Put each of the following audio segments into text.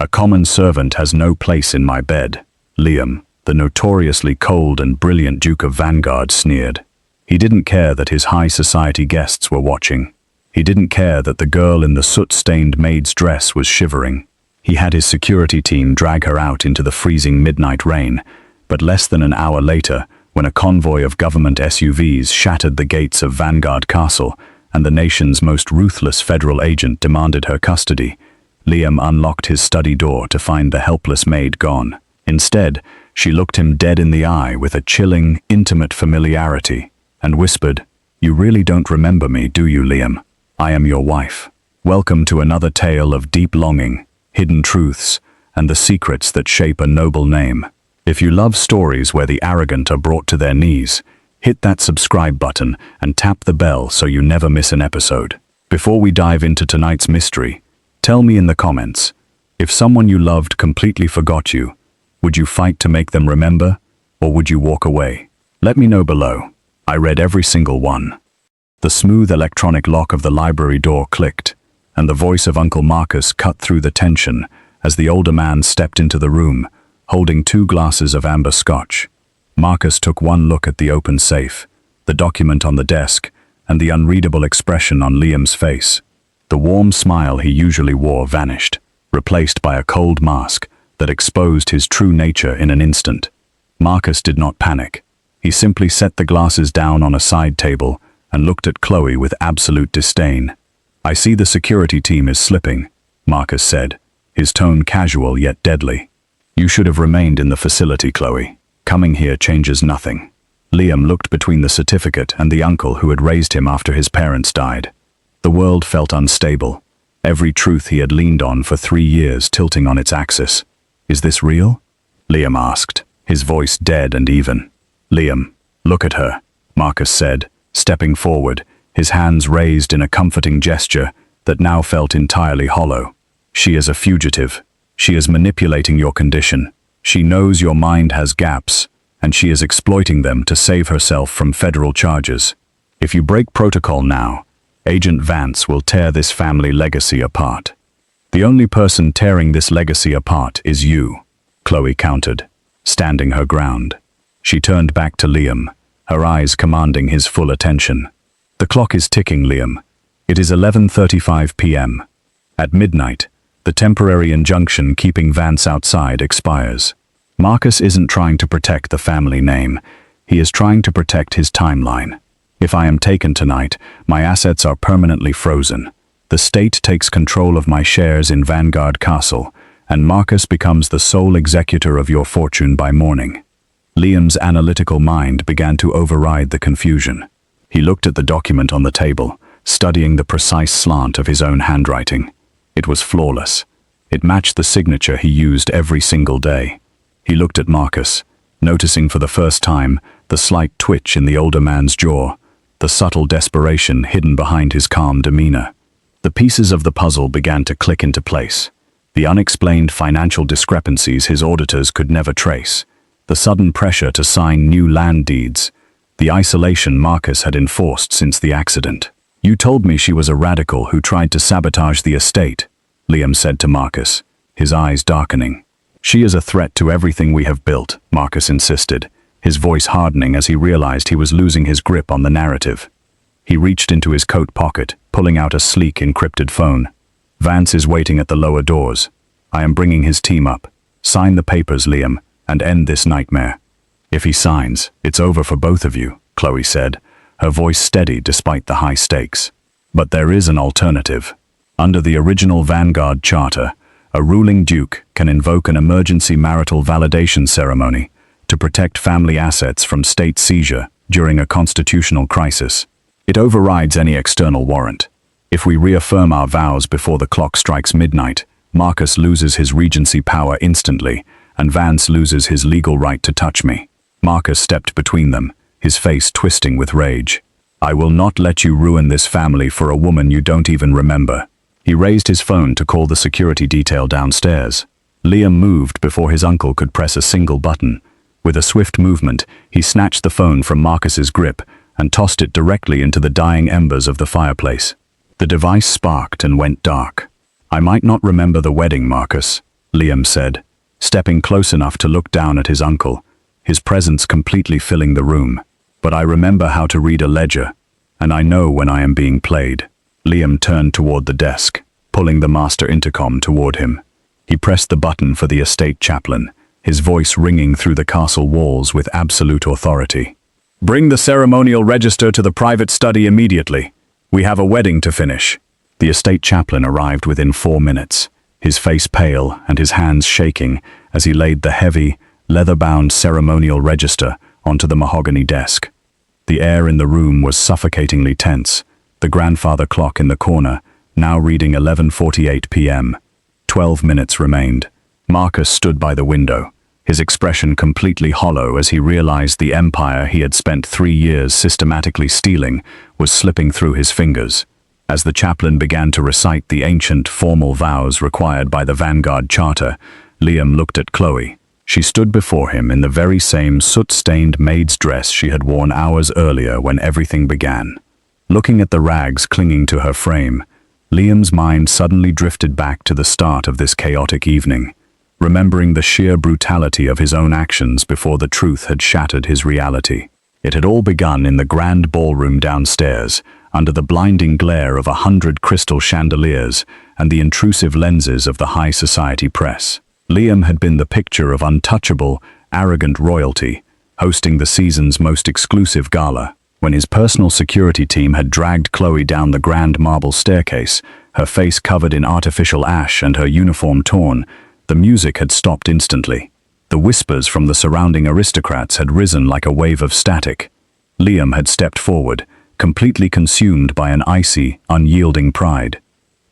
A common servant has no place in my bed. Liam, the notoriously cold and brilliant Duke of Vanguard, sneered. He didn't care that his high society guests were watching. He didn't care that the girl in the soot-stained maid's dress was shivering. He had his security team drag her out into the freezing midnight rain, but less than an hour later, when a convoy of government SUVs shattered the gates of Vanguard Castle and the nation's most ruthless federal agent demanded her custody, Liam unlocked his study door to find the helpless maid gone. Instead, she looked him dead in the eye with a chilling, intimate familiarity and whispered, "You really don't remember me, do you, Liam? I am your wife. Welcome to another tale of deep longing, hidden truths, and the secrets that shape a noble name. If you love stories where the arrogant are brought to their knees, hit that subscribe button and tap the bell so you never miss an episode." Before we dive into tonight's mystery, tell me in the comments, if someone you loved completely forgot you, would you fight to make them remember, or would you walk away? Let me know below. I read every single one. The smooth electronic lock of the library door clicked, and the voice of Uncle Marcus cut through the tension as the older man stepped into the room, holding 2 glasses of amber scotch. Marcus took one look at the open safe, the document on the desk, and the unreadable expression on Liam's face. The warm smile he usually wore vanished, replaced by a cold mask that exposed his true nature in an instant. Marcus did not panic. He simply set the glasses down on a side table and looked at Chloe with absolute disdain. "I see the security team is slipping," Marcus said, his tone casual yet deadly. "You should have remained in the facility, Chloe. Coming here changes nothing." Liam looked between the certificate and the uncle who had raised him after his parents died. The world felt unstable, every truth he had leaned on for 3 years tilting on its axis. "Is this real?" Liam asked, his voice dead and even. "Liam, look at her," Marcus said, stepping forward, his hands raised in a comforting gesture that now felt entirely hollow. "She is a fugitive. She is manipulating your condition. She knows your mind has gaps, and she is exploiting them to save herself from federal charges. If you break protocol now, Agent Vance will tear this family legacy apart. The only person tearing this legacy apart is you," Chloe countered, standing her ground. She turned back to Liam, her eyes commanding his full attention. "The clock is ticking, Liam. It is 11:35 p.m. At midnight, the temporary injunction keeping Vance outside expires. Marcus isn't trying to protect the family name. He is trying to protect his timeline. If I am taken tonight, my assets are permanently frozen. The state takes control of my shares in Vanguard Castle, and Marcus becomes the sole executor of your fortune by morning." Liam's analytical mind began to override the confusion. He looked at the document on the table, studying the precise slant of his own handwriting. It was flawless. It matched the signature he used every single day. He looked at Marcus, noticing for the first time the slight twitch in the older man's jaw, the subtle desperation hidden behind his calm demeanor. The pieces of the puzzle began to click into place. The unexplained financial discrepancies his auditors could never trace, the sudden pressure to sign new land deeds, the isolation Marcus had enforced since the accident. "You told me she was a radical who tried to sabotage the estate," Liam said to Marcus, his eyes darkening. "She is a threat to everything we have built," Marcus insisted, his voice hardening as he realized he was losing his grip on the narrative. He reached into his coat pocket, pulling out a sleek encrypted phone. "Vance is waiting at the lower doors. I am bringing his team up. Sign the papers, Liam, and end this nightmare." "If he signs, it's over for both of you," Chloe said, her voice steady despite the high stakes. "But there is an alternative. Under the original Vanguard Charter, a ruling duke can invoke an emergency marital validation ceremony to protect family assets from state seizure during a constitutional crisis. It overrides any external warrant. If we reaffirm our vows before the clock strikes midnight, Marcus loses his regency power instantly, and Vance loses his legal right to touch me." Marcus stepped between them, his face twisting with rage. "I will not let you ruin this family for a woman you don't even remember." He raised his phone to call the security detail downstairs. Liam moved before his uncle could press a single button. With a swift movement, he snatched the phone from Marcus's grip and tossed it directly into the dying embers of the fireplace. The device sparked and went dark. "I might not remember the wedding, Marcus, Liam said, stepping close enough to look down at his uncle, his presence completely filling the room. But I remember how to read a ledger, and I know when I am being played. Liam turned toward the desk, pulling the master intercom toward him. He pressed the button for the estate chaplain, his voice ringing through the castle walls with absolute authority. "Bring the ceremonial register to the private study immediately. We have a wedding to finish." The estate chaplain arrived within 4 minutes, his face pale and his hands shaking as he laid the heavy, leather-bound ceremonial register onto the mahogany desk. The air in the room was suffocatingly tense, the grandfather clock in the corner now reading 11:48 p.m. 12 minutes remained. Marcus stood by the window, his expression completely hollow as he realized the empire he had spent 3 years systematically stealing was slipping through his fingers. As the chaplain began to recite the ancient, formal vows required by the Vanguard Charter, Liam looked at Chloe. She stood before him in the very same soot-stained maid's dress she had worn hours earlier when everything began. Looking at the rags clinging to her frame, Liam's mind suddenly drifted back to the start of this chaotic evening, remembering the sheer brutality of his own actions before the truth had shattered his reality. It had all begun in the grand ballroom downstairs, under the blinding glare of 100 crystal chandeliers and the intrusive lenses of the high society press. Liam had been the picture of untouchable, arrogant royalty, hosting the season's most exclusive gala. When his personal security team had dragged Chloe down the grand marble staircase, her face covered in artificial ash and her uniform torn, the music had stopped instantly. The whispers from the surrounding aristocrats had risen like a wave of static. Liam had stepped forward, completely consumed by an icy, unyielding pride.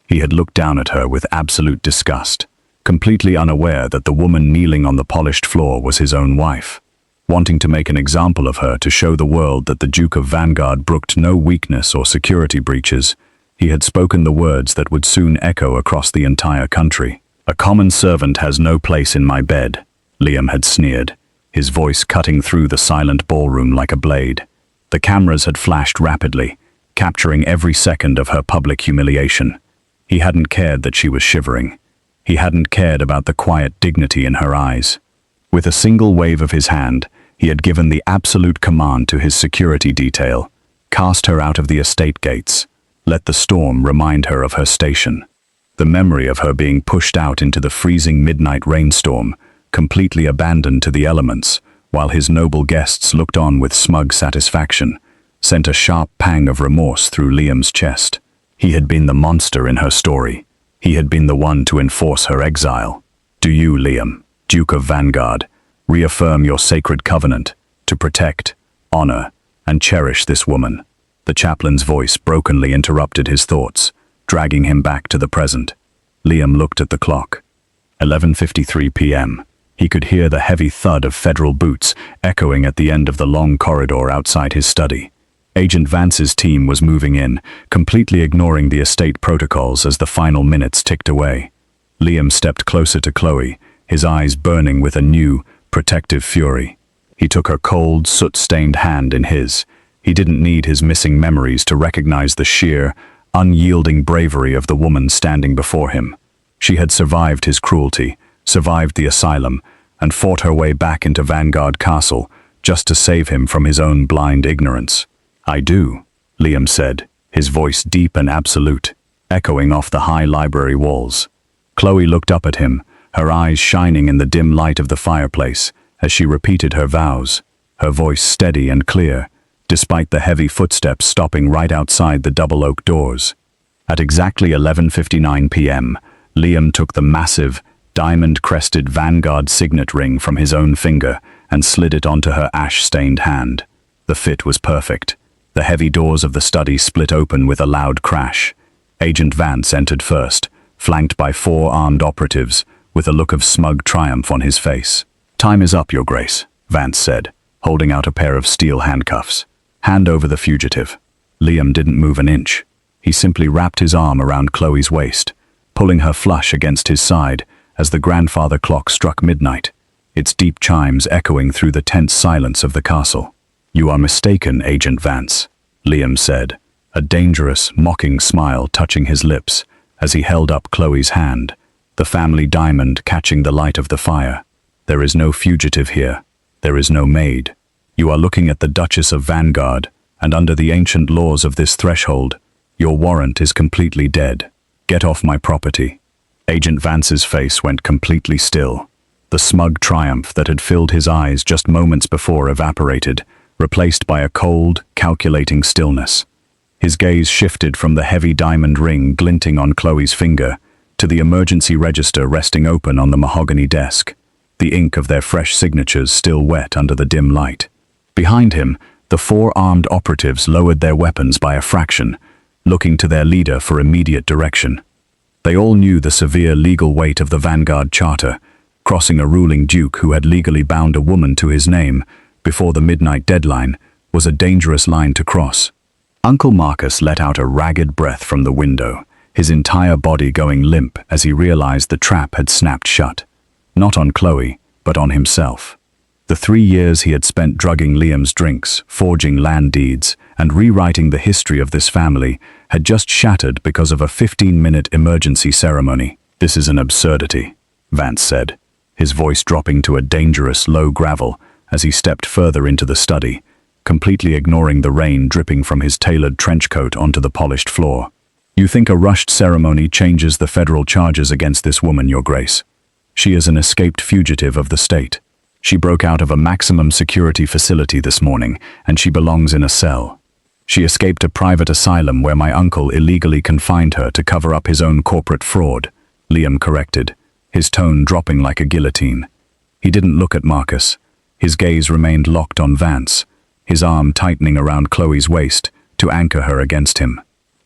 He had looked down at her with absolute disgust, completely unaware that the woman kneeling on the polished floor was his own wife. Wanting to make an example of her to show the world that the Duke of Vanguard brooked no weakness or security breaches, he had spoken the words that would soon echo across the entire country. "A common servant has no place in my bed," Liam had sneered, his voice cutting through the silent ballroom like a blade. The cameras had flashed rapidly, capturing every second of her public humiliation. He hadn't cared that she was shivering. He hadn't cared about the quiet dignity in her eyes. With a single wave of his hand, he had given the absolute command to his security detail: cast her out of the estate gates. Let the storm remind her of her station. The memory of her being pushed out into the freezing midnight rainstorm, completely abandoned to the elements, while his noble guests looked on with smug satisfaction, sent a sharp pang of remorse through Liam's chest. He had been the monster in her story. He had been the one to enforce her exile. Do you, Liam, Duke of Vanguard, reaffirm your sacred covenant to protect, honor, and cherish this woman? The chaplain's voice brokenly interrupted his thoughts, dragging him back to the present. Liam looked at the clock. 11:53 p.m. He could hear the heavy thud of federal boots echoing at the end of the long corridor outside his study. Agent Vance's team was moving in, completely ignoring the estate protocols as the final minutes ticked away. Liam stepped closer to Chloe, his eyes burning with a new, protective fury. He took her cold, soot-stained hand in his. He didn't need his missing memories to recognize the sheer, unyielding bravery of the woman standing before him. She had survived his cruelty, survived the asylum, and fought her way back into Vanguard Castle just to save him from his own blind ignorance. "I do," Liam said, his voice deep and absolute, echoing off the high library walls. Chloe looked up at him, her eyes shining in the dim light of the fireplace as she repeated her vows, her voice steady and clear, despite the heavy footsteps stopping right outside the double oak doors. At exactly 11:59 p.m., Liam took the massive, diamond-crested Vanguard signet ring from his own finger and slid it onto her ash-stained hand. The fit was perfect. The heavy doors of the study split open with a loud crash. Agent Vance entered first, flanked by 4 armed operatives, with a look of smug triumph on his face. "Time is up, Your Grace," Vance said, holding out a pair of steel handcuffs. "Hand over the fugitive." Liam didn't move an inch. He simply wrapped his arm around Chloe's waist, pulling her flush against his side as the grandfather clock struck midnight, its deep chimes echoing through the tense silence of the castle. "You are mistaken, Agent Vance," Liam said, a dangerous, mocking smile touching his lips as he held up Chloe's hand, the family diamond catching the light of the fire. There is no fugitive here. There is no maid. You are looking at the Duchess of Vanguard, and under the ancient laws of this threshold, your warrant is completely dead. Get off my property. Agent Vance's face went completely still. The smug triumph that had filled his eyes just moments before evaporated, replaced by a cold, calculating stillness. His gaze shifted from the heavy diamond ring glinting on Chloe's finger to the emergency register resting open on the mahogany desk, the ink of their fresh signatures still wet under the dim light. Behind him, the 4 armed operatives lowered their weapons by a fraction, looking to their leader for immediate direction. They all knew the severe legal weight of the Vanguard Charter. Crossing a ruling duke who had legally bound a woman to his name before the midnight deadline was a dangerous line to cross. Uncle Marcus let out a ragged breath from the window, his entire body going limp as he realized the trap had snapped shut. Not on Chloe, but on himself. The 3 years he had spent drugging Liam's drinks, forging land deeds, and rewriting the history of this family had just shattered because of a 15-minute emergency ceremony. "This is an absurdity," Vance said, his voice dropping to a dangerous low gravel as he stepped further into the study, completely ignoring the rain dripping from his tailored trench coat onto the polished floor. "You think a rushed ceremony changes the federal charges against this woman, Your Grace? She is an escaped fugitive of the state. She broke out of a maximum security facility this morning, and she belongs in a cell. She escaped a private asylum where my uncle illegally confined her to cover up his own corporate fraud," Liam corrected, his tone dropping like a guillotine. He didn't look at Marcus. His gaze remained locked on Vance, his arm tightening around Chloe's waist to anchor her against him.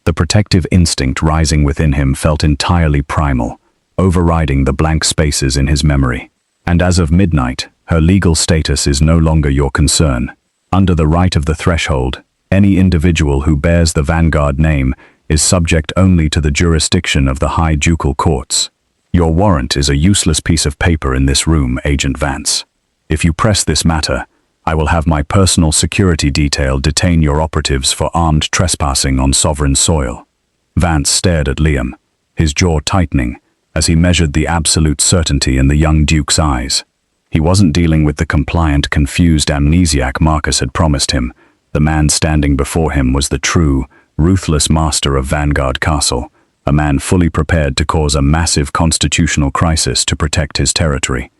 The protective instinct rising within him felt entirely primal, overriding the blank spaces in his memory. "And as of midnight, her legal status is no longer your concern. Under the right of the threshold, any individual who bears the Vanguard name is subject only to the jurisdiction of the high ducal courts. Your warrant is a useless piece of paper in this room, Agent Vance. If you press this matter, I will have my personal security detail detain your operatives for armed trespassing on sovereign soil." Vance stared at Liam, his jaw tightening as he measured the absolute certainty in the young duke's eyes. He wasn't dealing with the compliant, confused amnesiac Marcus had promised him. The man standing before him was the true, ruthless master of Vanguard Castle, a man fully prepared to cause a massive constitutional crisis to protect his territory.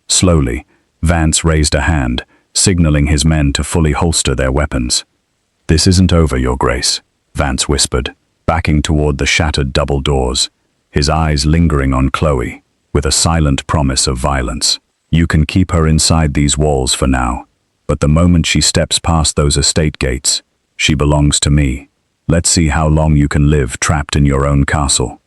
Slowly, Vance raised a hand, signaling his men to fully holster their weapons. "This isn't over, Your Grace," Vance whispered, backing toward the shattered double doors, his eyes lingering on Chloe, with a silent promise of violence. "You can keep her inside these walls for now, but the moment she steps past those estate gates, she belongs to me. Let's see how long you can live trapped in your own castle."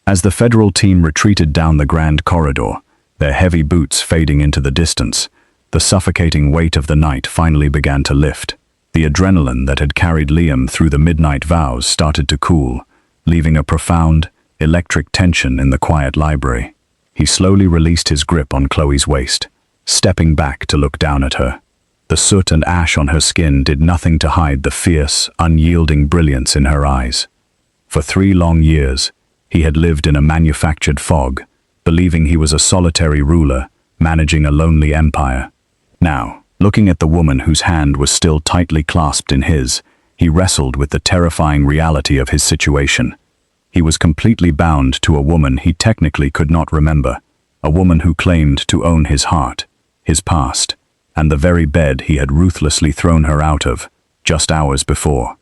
As the federal team retreated down the grand corridor, their heavy boots fading into the distance, the suffocating weight of the night finally began to lift. The adrenaline that had carried Liam through the midnight vows started to cool, leaving a profound, electric tension in the quiet library. He slowly released his grip on Chloe's waist, stepping back to look down at her. The soot and ash on her skin did nothing to hide the fierce, unyielding brilliance in her eyes. For 3 long years, he had lived in a manufactured fog, believing he was a solitary ruler, managing a lonely empire. Now, looking at the woman whose hand was still tightly clasped in his, he wrestled with the terrifying reality of his situation. He was completely bound to a woman he technically could not remember, a woman who claimed to own his heart, his past, and the very bed he had ruthlessly thrown her out of, just hours before.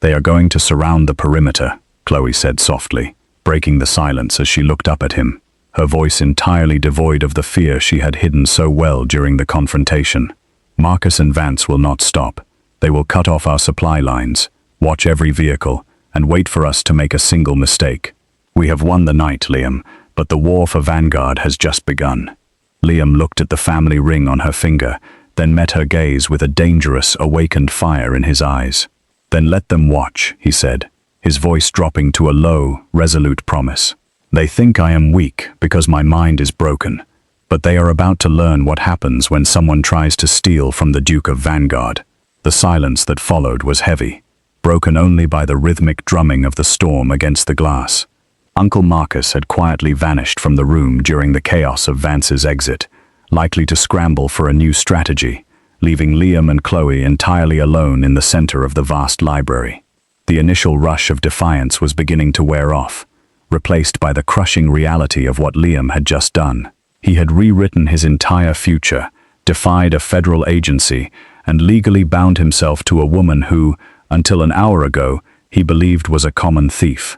"They are going to surround the perimeter," Chloe said softly, breaking the silence as she looked up at him, her voice entirely devoid of the fear she had hidden so well during the confrontation. "Marcus and Vance will not stop. They will cut off our supply lines, watch every vehicle, and wait for us to make a single mistake. We have won the night, Liam, but the war for Vanguard has just begun." Liam looked at the family ring on her finger, then met her gaze with a dangerous, awakened fire in his eyes. "Then let them watch," he said, his voice dropping to a low, resolute promise. "They think I am weak because my mind is broken, but they are about to learn what happens when someone tries to steal from the Duke of Vanguard." The silence that followed was heavy, broken only by the rhythmic drumming of the storm against the glass. Uncle Marcus had quietly vanished from the room during the chaos of Vance's exit, likely to scramble for a new strategy, leaving Liam and Chloe entirely alone in the center of the vast library. The initial rush of defiance was beginning to wear off, replaced by the crushing reality of what Liam had just done. He had rewritten his entire future, defied a federal agency, and legally bound himself to a woman who, until an hour ago, he believed was a common thief.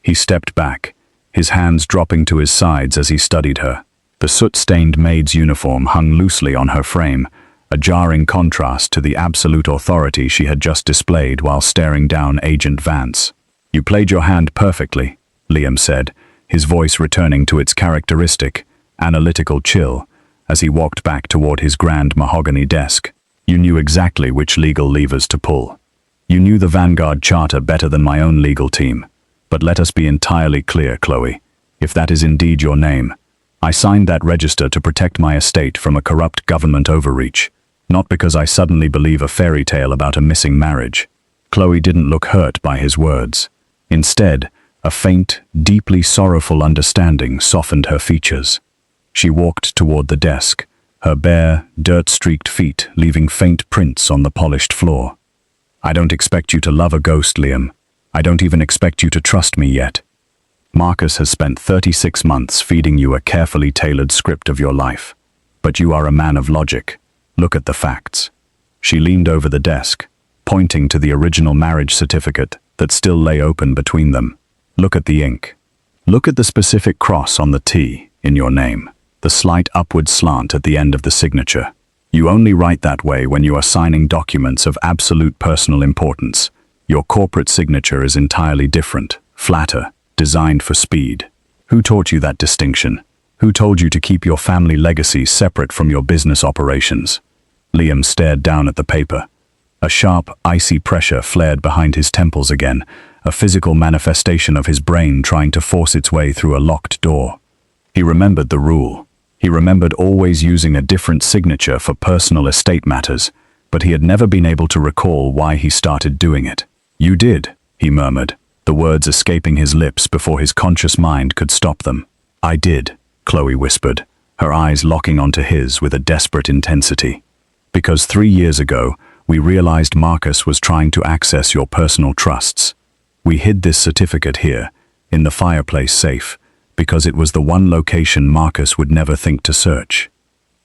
He stepped back, his hands dropping to his sides as he studied her. The soot-stained maid's uniform hung loosely on her frame, a jarring contrast to the absolute authority she had just displayed while staring down Agent Vance. "You played your hand perfectly," Liam said, his voice returning to its characteristic, analytical chill, as he walked back toward his grand mahogany desk. "You knew exactly which legal levers to pull. You knew the Vanguard Charter better than my own legal team. But let us be entirely clear, Chloe. If that is indeed your name, I signed that register to protect my estate from a corrupt government overreach, not because I suddenly believe a fairy tale about a missing marriage." Chloe didn't look hurt by his words. Instead, a faint, deeply sorrowful understanding softened her features. She walked toward the desk, her bare, dirt-streaked feet leaving faint prints on the polished floor. "I don't expect you to love a ghost, Liam. I don't even expect you to trust me yet. Marcus has spent 36 months feeding you a carefully tailored script of your life. But you are a man of logic. Look at the facts." She leaned over the desk, pointing to the original marriage certificate that still lay open between them. "Look at the ink. Look at the specific cross on the T in your name, the slight upward slant at the end of the signature. You only write that way when you are signing documents of absolute personal importance. Your corporate signature is entirely different, flatter, designed for speed. Who taught you that distinction? Who told you to keep your family legacy separate from your business operations?" Liam stared down at the paper. A sharp, icy pressure flared behind his temples again, a physical manifestation of his brain trying to force its way through a locked door. He remembered the rule. He remembered always using a different signature for personal estate matters, but he had never been able to recall why he started doing it. "You did," he murmured, the words escaping his lips before his conscious mind could stop them. "I did," Chloe whispered, her eyes locking onto his with a desperate intensity. "Because 3 years ago, we realized Marcus was trying to access your personal trusts. We hid this certificate here, in the fireplace safe, because it was the one location Marcus would never think to search.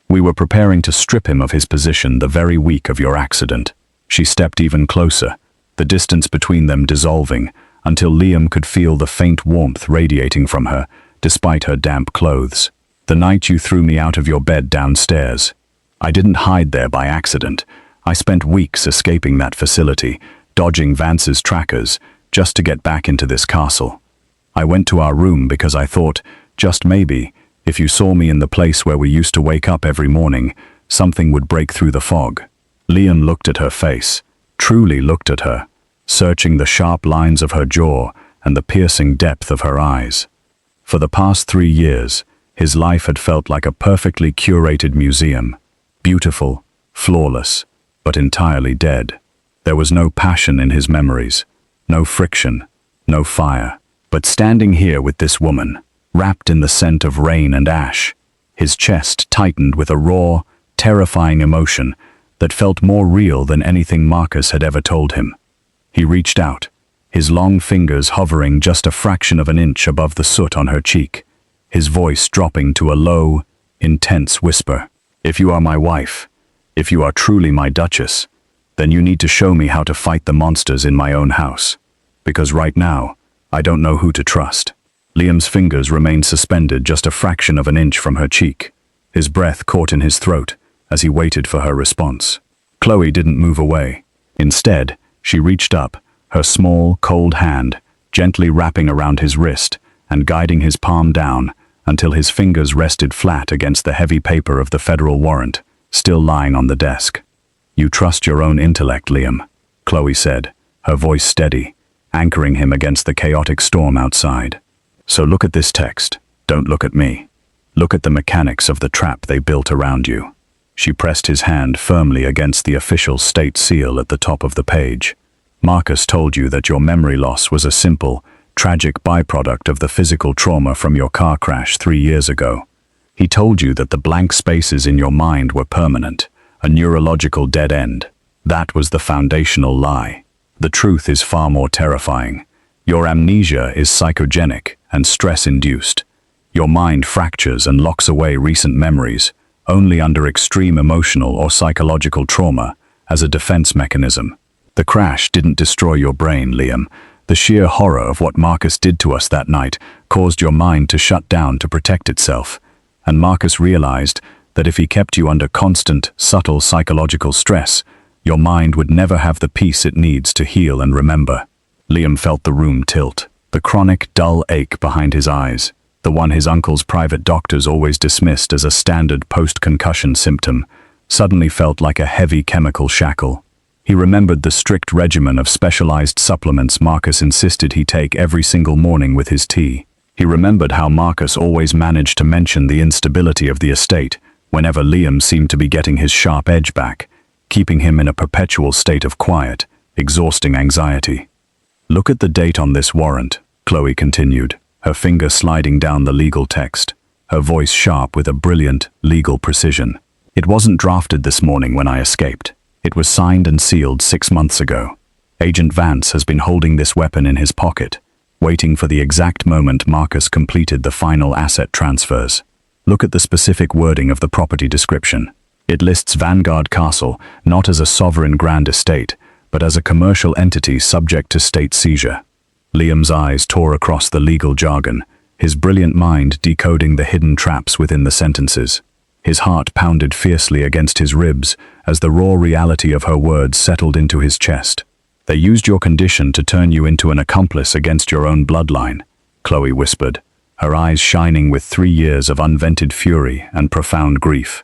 We were preparing to strip him of his position the very week of your accident." She stepped even closer, the distance between them dissolving, until Liam could feel the faint warmth radiating from her, despite her damp clothes. "The night you threw me out of your bed downstairs. I didn't hide there by accident. I spent weeks escaping that facility, dodging Vance's trackers, just to get back into this castle. I went to our room because I thought, just maybe, if you saw me in the place where we used to wake up every morning, something would break through the fog." Liam looked at her face, truly looked at her, searching the sharp lines of her jaw and the piercing depth of her eyes. For the past 3 years, his life had felt like a perfectly curated museum, beautiful, flawless, but entirely dead. There was no passion in his memories, no friction, no fire. But standing here with this woman, wrapped in the scent of rain and ash, his chest tightened with a raw, terrifying emotion that felt more real than anything Marcus had ever told him. He reached out, his long fingers hovering just a fraction of an inch above the soot on her cheek, his voice dropping to a low, intense whisper. "If you are my wife, if you are truly my Duchess, then you need to show me how to fight the monsters in my own house. Because right now, I don't know who to trust." Liam's fingers remained suspended just a fraction of an inch from her cheek, his breath caught in his throat as he waited for her response. Chloe didn't move away. Instead, she reached up, her small, cold hand gently wrapping around his wrist and guiding his palm down until his fingers rested flat against the heavy paper of the federal warrant, still lying on the desk. "You trust your own intellect, Liam," Chloe said, her voice steady, anchoring him against the chaotic storm outside. "So look at this text. Don't look at me. Look at the mechanics of the trap they built around you." She pressed his hand firmly against the official state seal at the top of the page. "Marcus told you that your memory loss was a simple, tragic byproduct of the physical trauma from your car crash 3 years ago. He told you that the blank spaces in your mind were permanent, a neurological dead end. That was the foundational lie. The truth is far more terrifying. Your amnesia is psychogenic and stress-induced. Your mind fractures and locks away recent memories, only under extreme emotional or psychological trauma, as a defense mechanism. The crash didn't destroy your brain, Liam. The sheer horror of what Marcus did to us that night caused your mind to shut down to protect itself. And Marcus realized that if he kept you under constant, subtle psychological stress, your mind would never have the peace it needs to heal and remember. Liam felt the room tilt, the chronic, dull ache behind his eyes, the one his uncle's private doctors always dismissed as a standard post-concussion symptom, suddenly felt like a heavy chemical shackle. He remembered the strict regimen of specialized supplements Marcus insisted he take every single morning with his tea. He remembered how Marcus always managed to mention the instability of the estate whenever Liam seemed to be getting his sharp edge back, keeping him in a perpetual state of quiet, exhausting anxiety. "Look at the date on this warrant," Chloe continued, her finger sliding down the legal text, her voice sharp with a brilliant, legal precision. "It wasn't drafted this morning when I escaped. It was signed and sealed 6 months ago. Agent Vance has been holding this weapon in his pocket, waiting for the exact moment Marcus completed the final asset transfers. Look at the specific wording of the property description. It lists Vanguard Castle not as a sovereign grand estate, but as a commercial entity subject to state seizure." Liam's eyes tore across the legal jargon, his brilliant mind decoding the hidden traps within the sentences. His heart pounded fiercely against his ribs as the raw reality of her words settled into his chest. "They used your condition to turn you into an accomplice against your own bloodline," Chloe whispered, her eyes shining with 3 years of unvented fury and profound grief.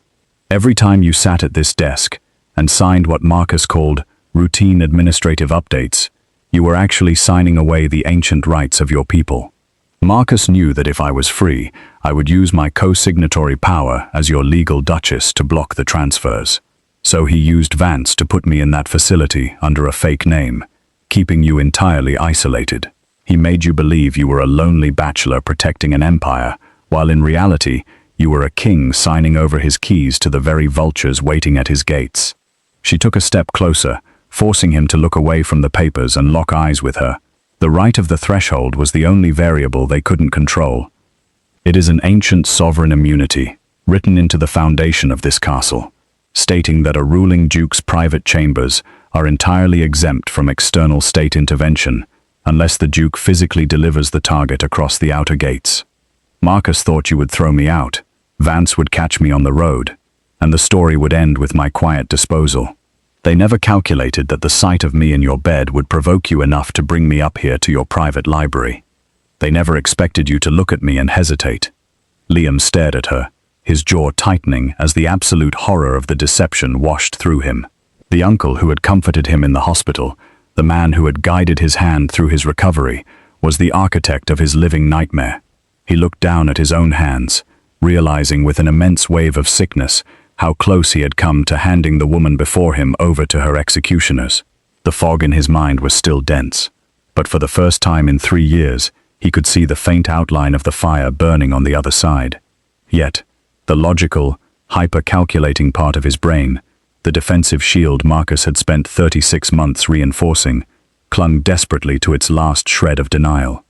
"Every time you sat at this desk and signed what Marcus called routine administrative updates, you were actually signing away the ancient rights of your people. Marcus knew that if I was free, I would use my co-signatory power as your legal Duchess to block the transfers. So he used Vance to put me in that facility under a fake name, keeping you entirely isolated. He made you believe you were a lonely bachelor protecting an empire, while in reality, you were a king signing over his keys to the very vultures waiting at his gates." She took a step closer, forcing him to look away from the papers and lock eyes with her. The right of the threshold was the only variable they couldn't control. "It is an ancient sovereign immunity, written into the foundation of this castle, stating that a ruling duke's private chambers are entirely exempt from external state intervention, unless the duke physically delivers the target across the outer gates. Marcus thought you would throw me out, Vance would catch me on the road, and the story would end with my quiet disposal. They never calculated that the sight of me in your bed would provoke you enough to bring me up here to your private library. They never expected you to look at me and hesitate." Liam stared at her, his jaw tightening as the absolute horror of the deception washed through him. The uncle who had comforted him in the hospital, the man who had guided his hand through his recovery, was the architect of his living nightmare. He looked down at his own hands, realizing with an immense wave of sickness how close he had come to handing the woman before him over to her executioners. The fog in his mind was still dense, but for the first time in 3 years, he could see the faint outline of the fire burning on the other side. Yet, the logical, hyper-calculating part of his brain, the defensive shield Marcus had spent 36 months reinforcing, clung desperately to its last shred of denial.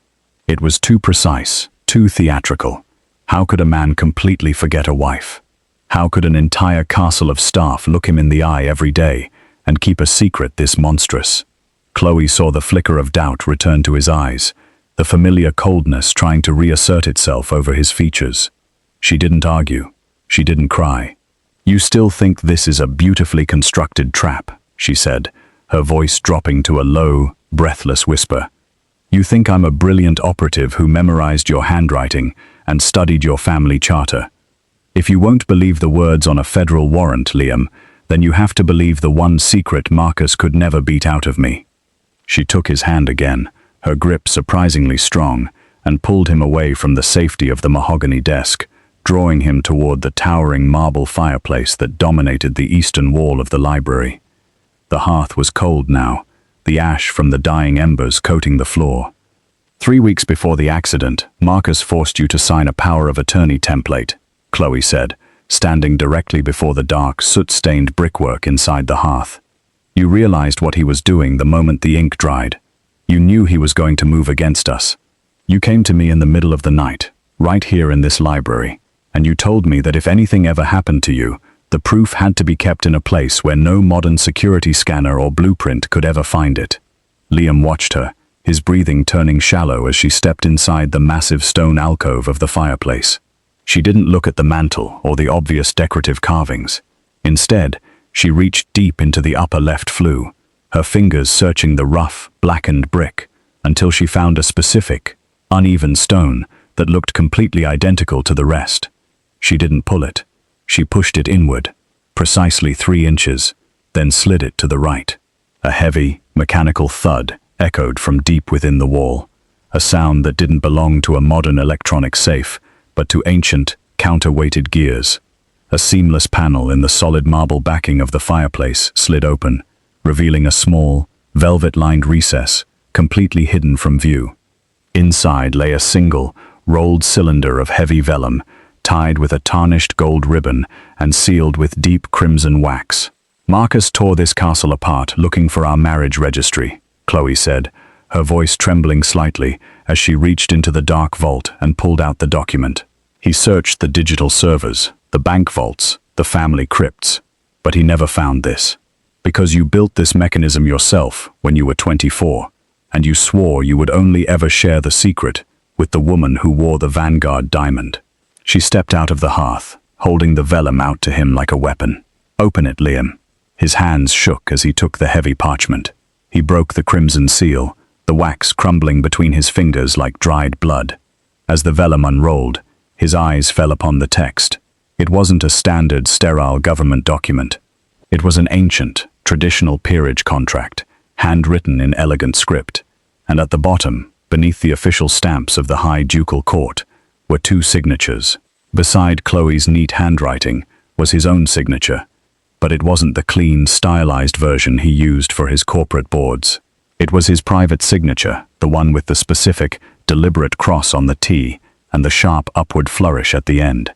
It was too precise, too theatrical. How could a man completely forget a wife? How could an entire castle of staff look him in the eye every day and keep a secret this monstrous? Chloe saw the flicker of doubt return to his eyes, the familiar coldness trying to reassert itself over his features. She didn't argue. She didn't cry. "You still think this is a beautifully constructed trap," she said, her voice dropping to a low, breathless whisper. "You think I'm a brilliant operative who memorized your handwriting and studied your family charter. If you won't believe the words on a federal warrant, Liam, then you have to believe the one secret Marcus could never beat out of me." She took his hand again, her grip surprisingly strong, and pulled him away from the safety of the mahogany desk, drawing him toward the towering marble fireplace that dominated the eastern wall of the library. The hearth was cold now, the ash from the dying embers coating the floor. 3 weeks before the accident, Marcus forced you to sign a power of attorney template, Chloe said, standing directly before the dark, soot-stained brickwork inside the hearth. You realized what he was doing the moment the ink dried. You knew he was going to move against us. You came to me in the middle of the night, right here in this library, and you told me that if anything ever happened to you, the proof had to be kept in a place where no modern security scanner or blueprint could ever find it. Liam watched her, his breathing turning shallow as she stepped inside the massive stone alcove of the fireplace. She didn't look at the mantel or the obvious decorative carvings. Instead, she reached deep into the upper left flue, her fingers searching the rough, blackened brick, until she found a specific, uneven stone that looked completely identical to the rest. She didn't pull it. She pushed it inward, precisely 3 inches, then slid it to the right. A heavy, mechanical thud echoed from deep within the wall, a sound that didn't belong to a modern electronic safe, but to ancient, counterweighted gears. A seamless panel in the solid marble backing of the fireplace slid open, revealing a small, velvet-lined recess, completely hidden from view. Inside lay a single, rolled cylinder of heavy vellum, tied with a tarnished gold ribbon and sealed with deep crimson wax. Marcus tore this castle apart looking for our marriage registry, Chloe said, her voice trembling slightly as she reached into the dark vault and pulled out the document. He searched the digital servers, the bank vaults, the family crypts, but he never found this. Because you built this mechanism yourself when you were 24, and you swore you would only ever share the secret with the woman who wore the Vanguard diamond. She stepped out of the hearth, holding the vellum out to him like a weapon. Open it, Liam. His hands shook as he took the heavy parchment. He broke the crimson seal, the wax crumbling between his fingers like dried blood. As the vellum unrolled, his eyes fell upon the text. It wasn't a standard, sterile government document. It was an ancient, traditional peerage contract, handwritten in elegant script, and at the bottom, beneath the official stamps of the High Ducal Court, were 2 signatures. Beside Chloe's neat handwriting was his own signature, but it wasn't the clean, stylized version he used for his corporate boards. It was his private signature, the one with the specific, deliberate cross on the T and the sharp upward flourish at the end.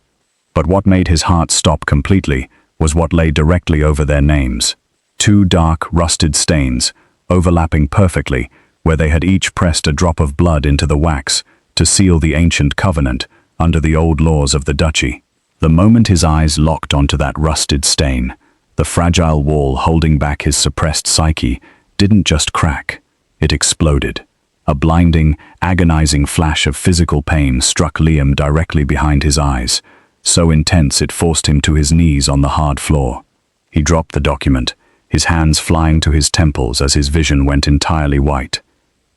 But what made his heart stop completely was what lay directly over their names. 2 dark, rusted stains, overlapping perfectly, where they had each pressed a drop of blood into the wax to seal the ancient covenant under the old laws of the duchy. The moment his eyes locked onto that rusted stain, the fragile wall holding back his suppressed psyche didn't just crack, it exploded. A blinding, agonizing flash of physical pain struck Liam directly behind his eyes, so intense it forced him to his knees on the hard floor. He dropped the document, his hands flying to his temples as his vision went entirely white.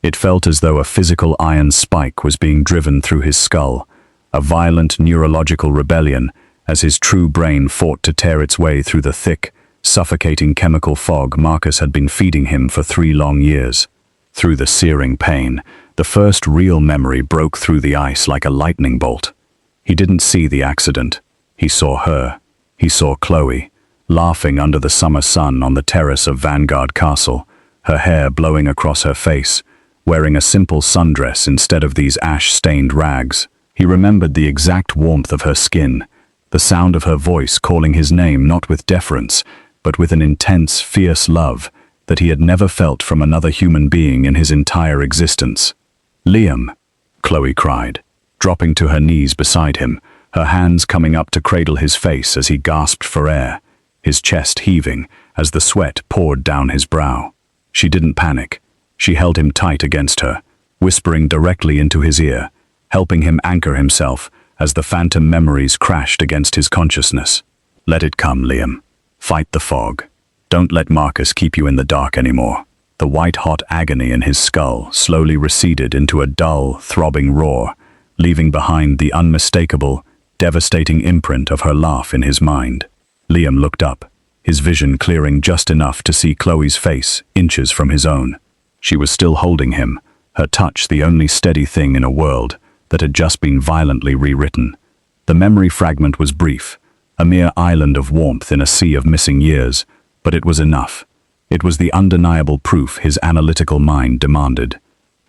It felt as though a physical iron spike was being driven through his skull, a violent neurological rebellion as his true brain fought to tear its way through the thick, suffocating chemical fog Marcus had been feeding him for 3 long years. Through the searing pain, the first real memory broke through the ice like a lightning bolt. He didn't see the accident. He saw her. He saw Chloe, laughing under the summer sun on the terrace of Vanguard Castle, her hair blowing across her face, wearing a simple sundress instead of these ash-stained rags. He remembered the exact warmth of her skin, the sound of her voice calling his name not with deference, but with an intense, fierce love that he had never felt from another human being in his entire existence. "Liam," Chloe cried, dropping to her knees beside him, her hands coming up to cradle his face as he gasped for air, his chest heaving as the sweat poured down his brow. She didn't panic. She held him tight against her, whispering directly into his ear, helping him anchor himself as the phantom memories crashed against his consciousness. "Let it come, Liam. Fight the fog. Don't let Marcus keep you in the dark anymore." The white-hot agony in his skull slowly receded into a dull, throbbing roar, leaving behind the unmistakable, devastating imprint of her laugh in his mind. Liam looked up, his vision clearing just enough to see Chloe's face inches from his own. She was still holding him, her touch the only steady thing in a world that had just been violently rewritten. The memory fragment was brief, a mere island of warmth in a sea of missing years, but it was enough. It was the undeniable proof his analytical mind demanded.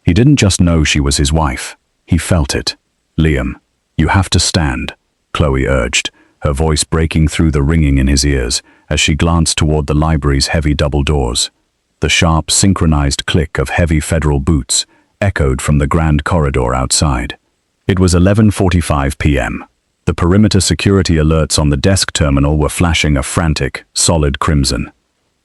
He didn't just know she was his wife. He felt it. "Liam, you have to stand," Chloe urged, her voice breaking through the ringing in his ears as she glanced toward the library's heavy double doors. The sharp, synchronized click of heavy federal boots echoed from the grand corridor outside. It was 11:45 p.m. The perimeter security alerts on the desk terminal were flashing a frantic, solid crimson.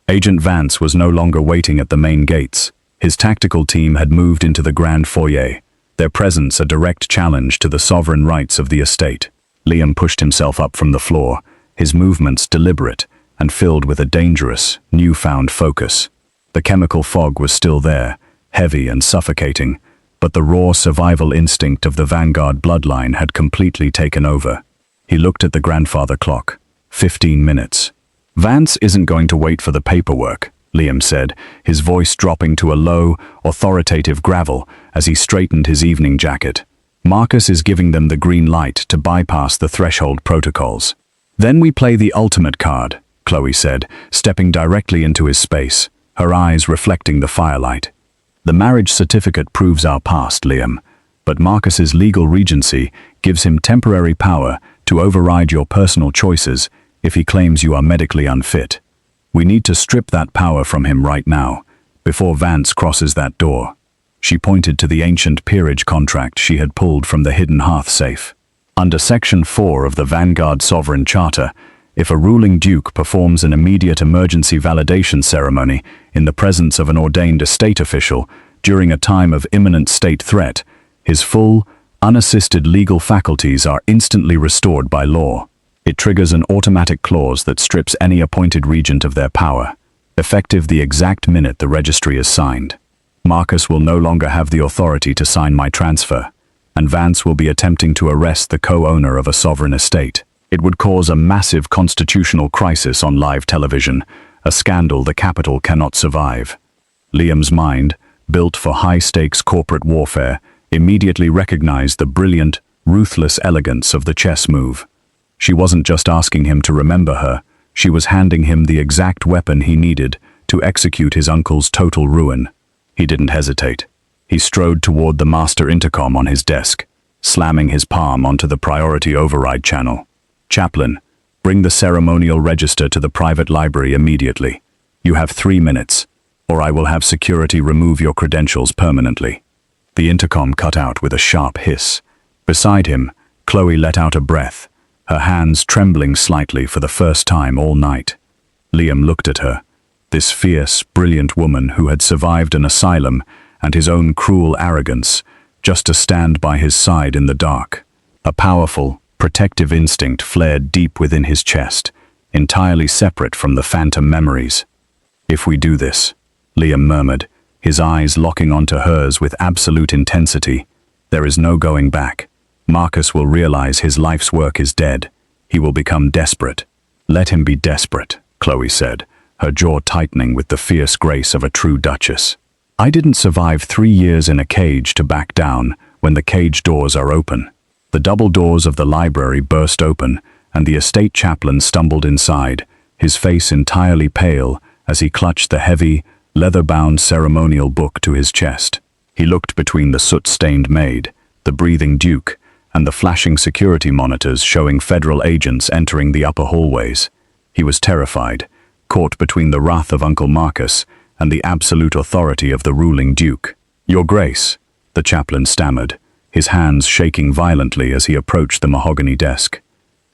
Agent Vance was no longer waiting at the main gates. His tactical team had moved into the grand foyer, their presence a direct challenge to the sovereign rights of the estate. Liam pushed himself up from the floor, his movements deliberate and filled with a dangerous, newfound focus. The chemical fog was still there, heavy and suffocating, but the raw survival instinct of the Vanguard bloodline had completely taken over. He looked at the grandfather clock. 15 minutes. "Vance isn't going to wait for the paperwork," Liam said, his voice dropping to a low, authoritative gravel as he straightened his evening jacket. "Marcus is giving them the green light to bypass the threshold protocols. Then we play the ultimate card," Chloe said, stepping directly into his space, her eyes reflecting the firelight. "The marriage certificate proves our past, Liam, but Marcus's legal regency gives him temporary power to override your personal choices if he claims you are medically unfit. We need to strip that power from him right now, before Vance crosses that door." She pointed to the ancient peerage contract she had pulled from the hidden hearth safe. Under Section 4 of the Vanguard Sovereign Charter, if a ruling duke performs an immediate emergency validation ceremony in the presence of an ordained estate official during a time of imminent state threat, his full, unassisted legal faculties are instantly restored by law. It triggers an automatic clause that strips any appointed regent of their power, effective the exact minute the registry is signed. Marcus will no longer have the authority to sign my transfer, and Vance will be attempting to arrest the co-owner of a sovereign estate. It would cause a massive constitutional crisis on live television, a scandal the capital cannot survive. Liam's mind, built for high-stakes corporate warfare, immediately recognized the brilliant, ruthless elegance of the chess move. She wasn't just asking him to remember her, she was handing him the exact weapon he needed to execute his uncle's total ruin. He didn't hesitate. He strode toward the master intercom on his desk, slamming his palm onto the priority override channel. "Chaplain, bring the ceremonial register to the private library immediately. You have 3 minutes, or I will have security remove your credentials permanently." The intercom cut out with a sharp hiss. Beside him, Chloe let out a breath, her hands trembling slightly for the first time all night. Liam looked at her, this fierce, brilliant woman who had survived an asylum and his own cruel arrogance, just to stand by his side in the dark. A powerful, protective instinct flared deep within his chest, entirely separate from the phantom memories. "If we do this," Liam murmured, his eyes locking onto hers with absolute intensity, "there is no going back. Marcus will realize his life's work is dead. He will become desperate." "Let him be desperate," Chloe said, her jaw tightening with the fierce grace of a true duchess. "I didn't survive 3 years in a cage to back down when the cage doors are open." The double doors of the library burst open, and the estate chaplain stumbled inside, his face entirely pale as he clutched the heavy, leather-bound ceremonial book to his chest. He looked between the soot-stained Maid, the breathing Duke, and the flashing security monitors showing federal agents entering the upper hallways. He was terrified, caught between the wrath of Uncle Marcus and the absolute authority of the ruling Duke. "Your Grace," the chaplain stammered, his hands shaking violently as he approached the mahogany desk.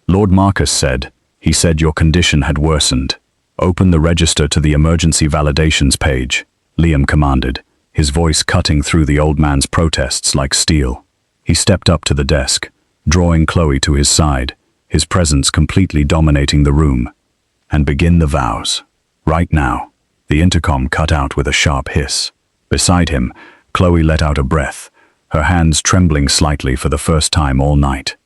"Lord Marcus said, he said your condition had worsened. Open the register to the emergency validations page," Liam commanded, his voice cutting through the old man's protests like steel. He stepped up to the desk, drawing Chloe to his side, his presence completely dominating the room. "And begin the vows. Right now." The intercom cut out with a sharp hiss. Beside him, Chloe let out a breath, her hands trembling slightly for the first time all night.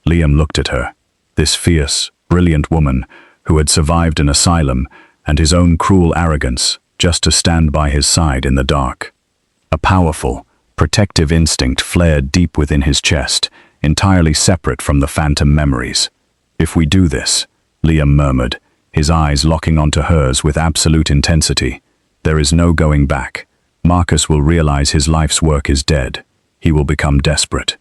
Liam looked at her, this fierce, brilliant woman who had survived an asylum and his own cruel arrogance just to stand by his side in the dark. A powerful, protective instinct flared deep within his chest, entirely separate from the phantom memories. "If we do this," Liam murmured, his eyes locking onto hers with absolute intensity, "there is no going back. Marcus will realize his life's work is dead. He will become desperate.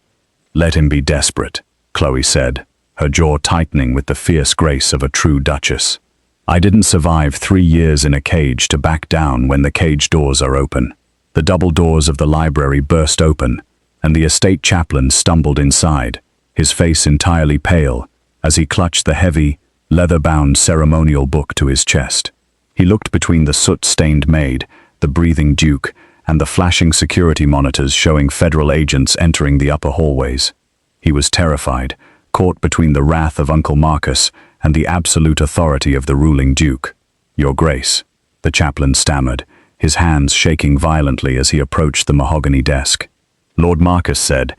Let him be desperate, Chloe said, her jaw tightening with the fierce grace of a true duchess. I didn't survive 3 years in a cage to back down when the cage doors are open. The double doors of the library burst open, and the estate chaplain stumbled inside, his face entirely pale, as he clutched the heavy, leather-bound ceremonial book to his chest. He looked between the soot-stained maid, the breathing duke, and the flashing security monitors showing federal agents entering the upper hallways. He was terrified, caught between the wrath of Uncle Marcus and the absolute authority of the ruling duke. "Your Grace," the chaplain stammered, his hands shaking violently as he approached the mahogany desk. "Lord Marcus said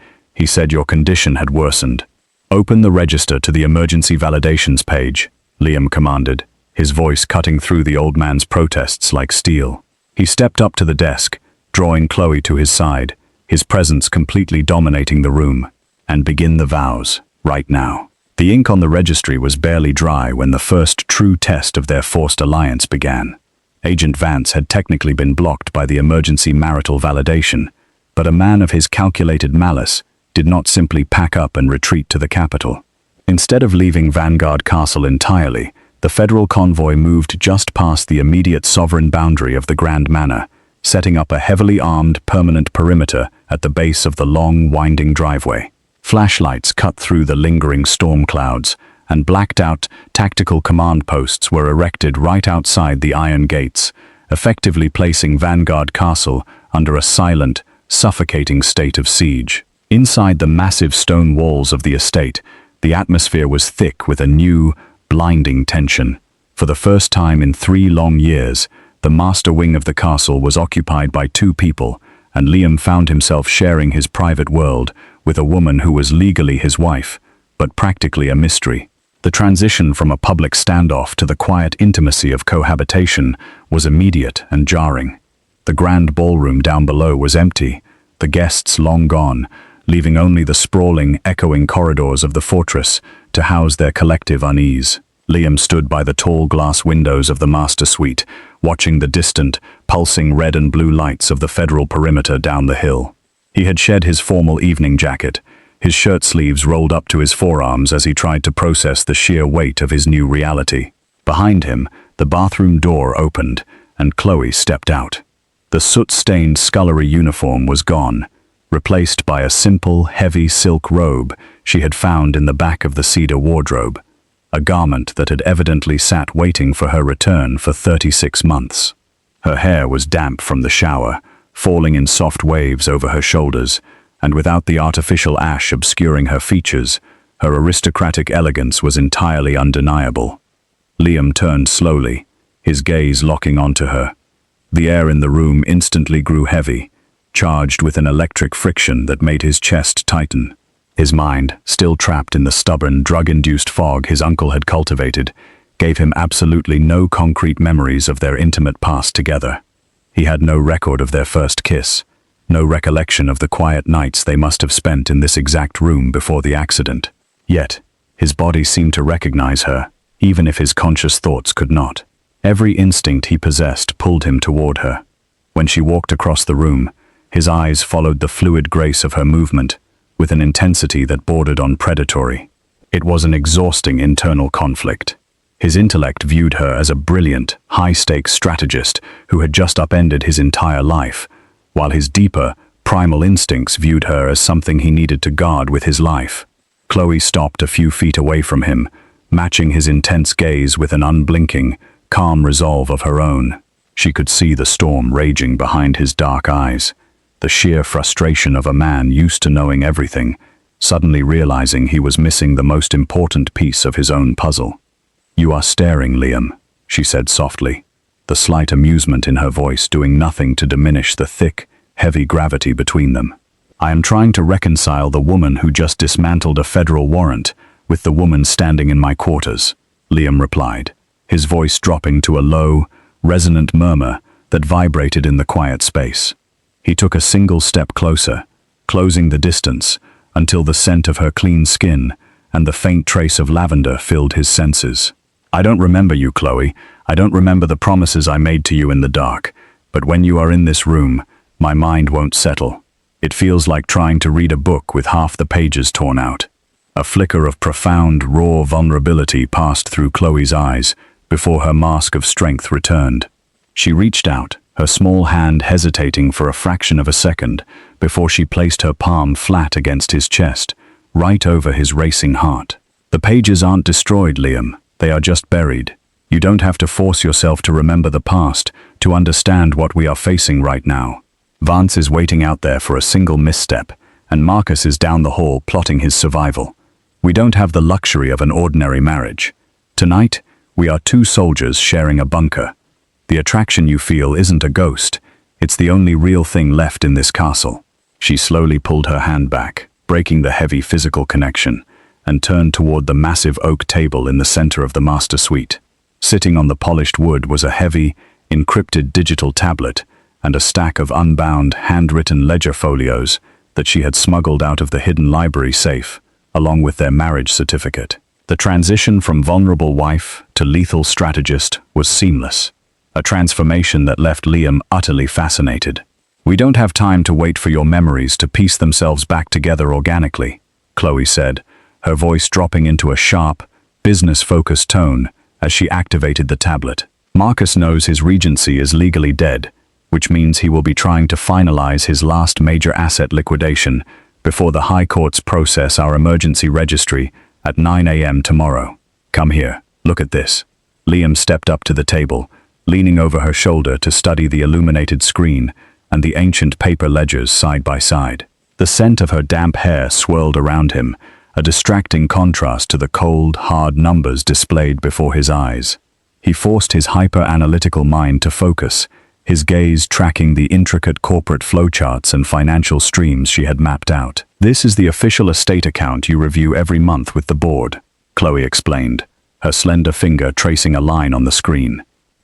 your condition had worsened." "Open the register to the emergency validations page," Liam commanded, his voice cutting through the old man's protests like steel. He stepped up to the desk, drawing Chloe to his side, his presence completely dominating the room. "And begin the vows, right now." The ink on the registry was barely dry when the first true test of their forced alliance began. Agent Vance had technically been blocked by the emergency marital validation, but a man of his calculated malice did not simply pack up and retreat to the capital. Instead of leaving Vanguard Castle entirely, the federal convoy moved just past the immediate sovereign boundary of the Grand Manor, setting up a heavily armed permanent perimeter at the base of the long, winding driveway. Flashlights cut through the lingering storm clouds, and blacked-out tactical command posts were erected right outside the iron gates, effectively placing Vanguard Castle under a silent, suffocating state of siege. Inside the massive stone walls of the estate, the atmosphere was thick with a new, blinding tension. For the first time in 3 long years, the master wing of the castle was occupied by 2 people, and Liam found himself sharing his private world with a woman who was legally his wife, but practically a mystery. The transition from a public standoff to the quiet intimacy of cohabitation was immediate and jarring. The grand ballroom down below was empty, the guests long gone, leaving only the sprawling, echoing corridors of the fortress to house their collective unease. Liam stood by the tall glass windows of the master suite, watching the distant, pulsing red and blue lights of the federal perimeter down the hill. He had shed his formal evening jacket, his shirt sleeves rolled up to his forearms as he tried to process the sheer weight of his new reality. Behind him, the bathroom door opened, and Chloe stepped out. The soot-stained scullery uniform was gone, replaced by a simple, heavy silk robe she had found in the back of the cedar wardrobe, a garment that had evidently sat waiting for her return for 36 months. Her hair was damp from the shower, falling in soft waves over her shoulders, and without the artificial ash obscuring her features, her aristocratic elegance was entirely undeniable. Liam turned slowly, his gaze locking onto her. The air in the room instantly grew heavy, charged with an electric friction that made his chest tighten. His mind, still trapped in the stubborn, drug-induced fog his uncle had cultivated, gave him absolutely no concrete memories of their intimate past together. He had no record of their first kiss, no recollection of the quiet nights they must have spent in this exact room before the accident. Yet, his body seemed to recognize her, even if his conscious thoughts could not. Every instinct he possessed pulled him toward her. When she walked across the room, his eyes followed the fluid grace of her movement, with an intensity that bordered on predatory. It was an exhausting internal conflict. His intellect viewed her as a brilliant, high-stakes strategist who had just upended his entire life, while his deeper, primal instincts viewed her as something he needed to guard with his life. Chloe stopped a few feet away from him, matching his intense gaze with an unblinking, calm resolve of her own. She could see the storm raging behind his dark eyes, the sheer frustration of a man used to knowing everything, suddenly realizing he was missing the most important piece of his own puzzle. "You are staring, Liam," she said softly, the slight amusement in her voice doing nothing to diminish the thick, heavy gravity between them. "I am trying to reconcile the woman who just dismantled a federal warrant with the woman standing in my quarters," Liam replied, his voice dropping to a low, resonant murmur that vibrated in the quiet space. He took a single step closer, closing the distance, until the scent of her clean skin and the faint trace of lavender filled his senses. "I don't remember you, Chloe. I don't remember the promises I made to you in the dark. But when you are in this room, my mind won't settle. It feels like trying to read a book with half the pages torn out. A flicker of profound, raw vulnerability passed through Chloe's eyes before her mask of strength returned. She reached out, her small hand hesitating for a fraction of a second before she placed her palm flat against his chest, right over his racing heart. The pages aren't destroyed, Liam. They are just buried. You don't have to force yourself to remember the past to understand what we are facing right now. Vance is waiting out there for a single misstep, and Marcus is down the hall plotting his survival. We don't have the luxury of an ordinary marriage. Tonight, we are two soldiers sharing a bunker. The attraction you feel isn't a ghost. It's the only real thing left in this castle. She slowly pulled her hand back, breaking the heavy physical connection, and turned toward the massive oak table in the center of the master suite. Sitting on the polished wood was a heavy, encrypted digital tablet and a stack of unbound, handwritten ledger folios that she had smuggled out of the hidden library safe, along with their marriage certificate. The transition from vulnerable wife to lethal strategist was seamless, a transformation that left Liam utterly fascinated. "We don't have time to wait for your memories to piece themselves back together organically," Chloe said, her voice dropping into a sharp, business-focused tone as she activated the tablet. "Marcus knows his regency is legally dead, which means he will be trying to finalize his last major asset liquidation before the High Courts process our emergency registry at 9 a.m. tomorrow. Come here, look at this." Liam stepped up to the table, leaning over her shoulder to study the illuminated screen and the ancient paper ledgers side by side. The scent of her damp hair swirled around him, a distracting contrast to the cold, hard numbers displayed before his eyes. He forced his hyper-analytical mind to focus, his gaze tracking the intricate corporate flowcharts and financial streams she had mapped out. "This is the official estate account you review every month with the board," Chloe explained, her slender finger tracing a line on the screen.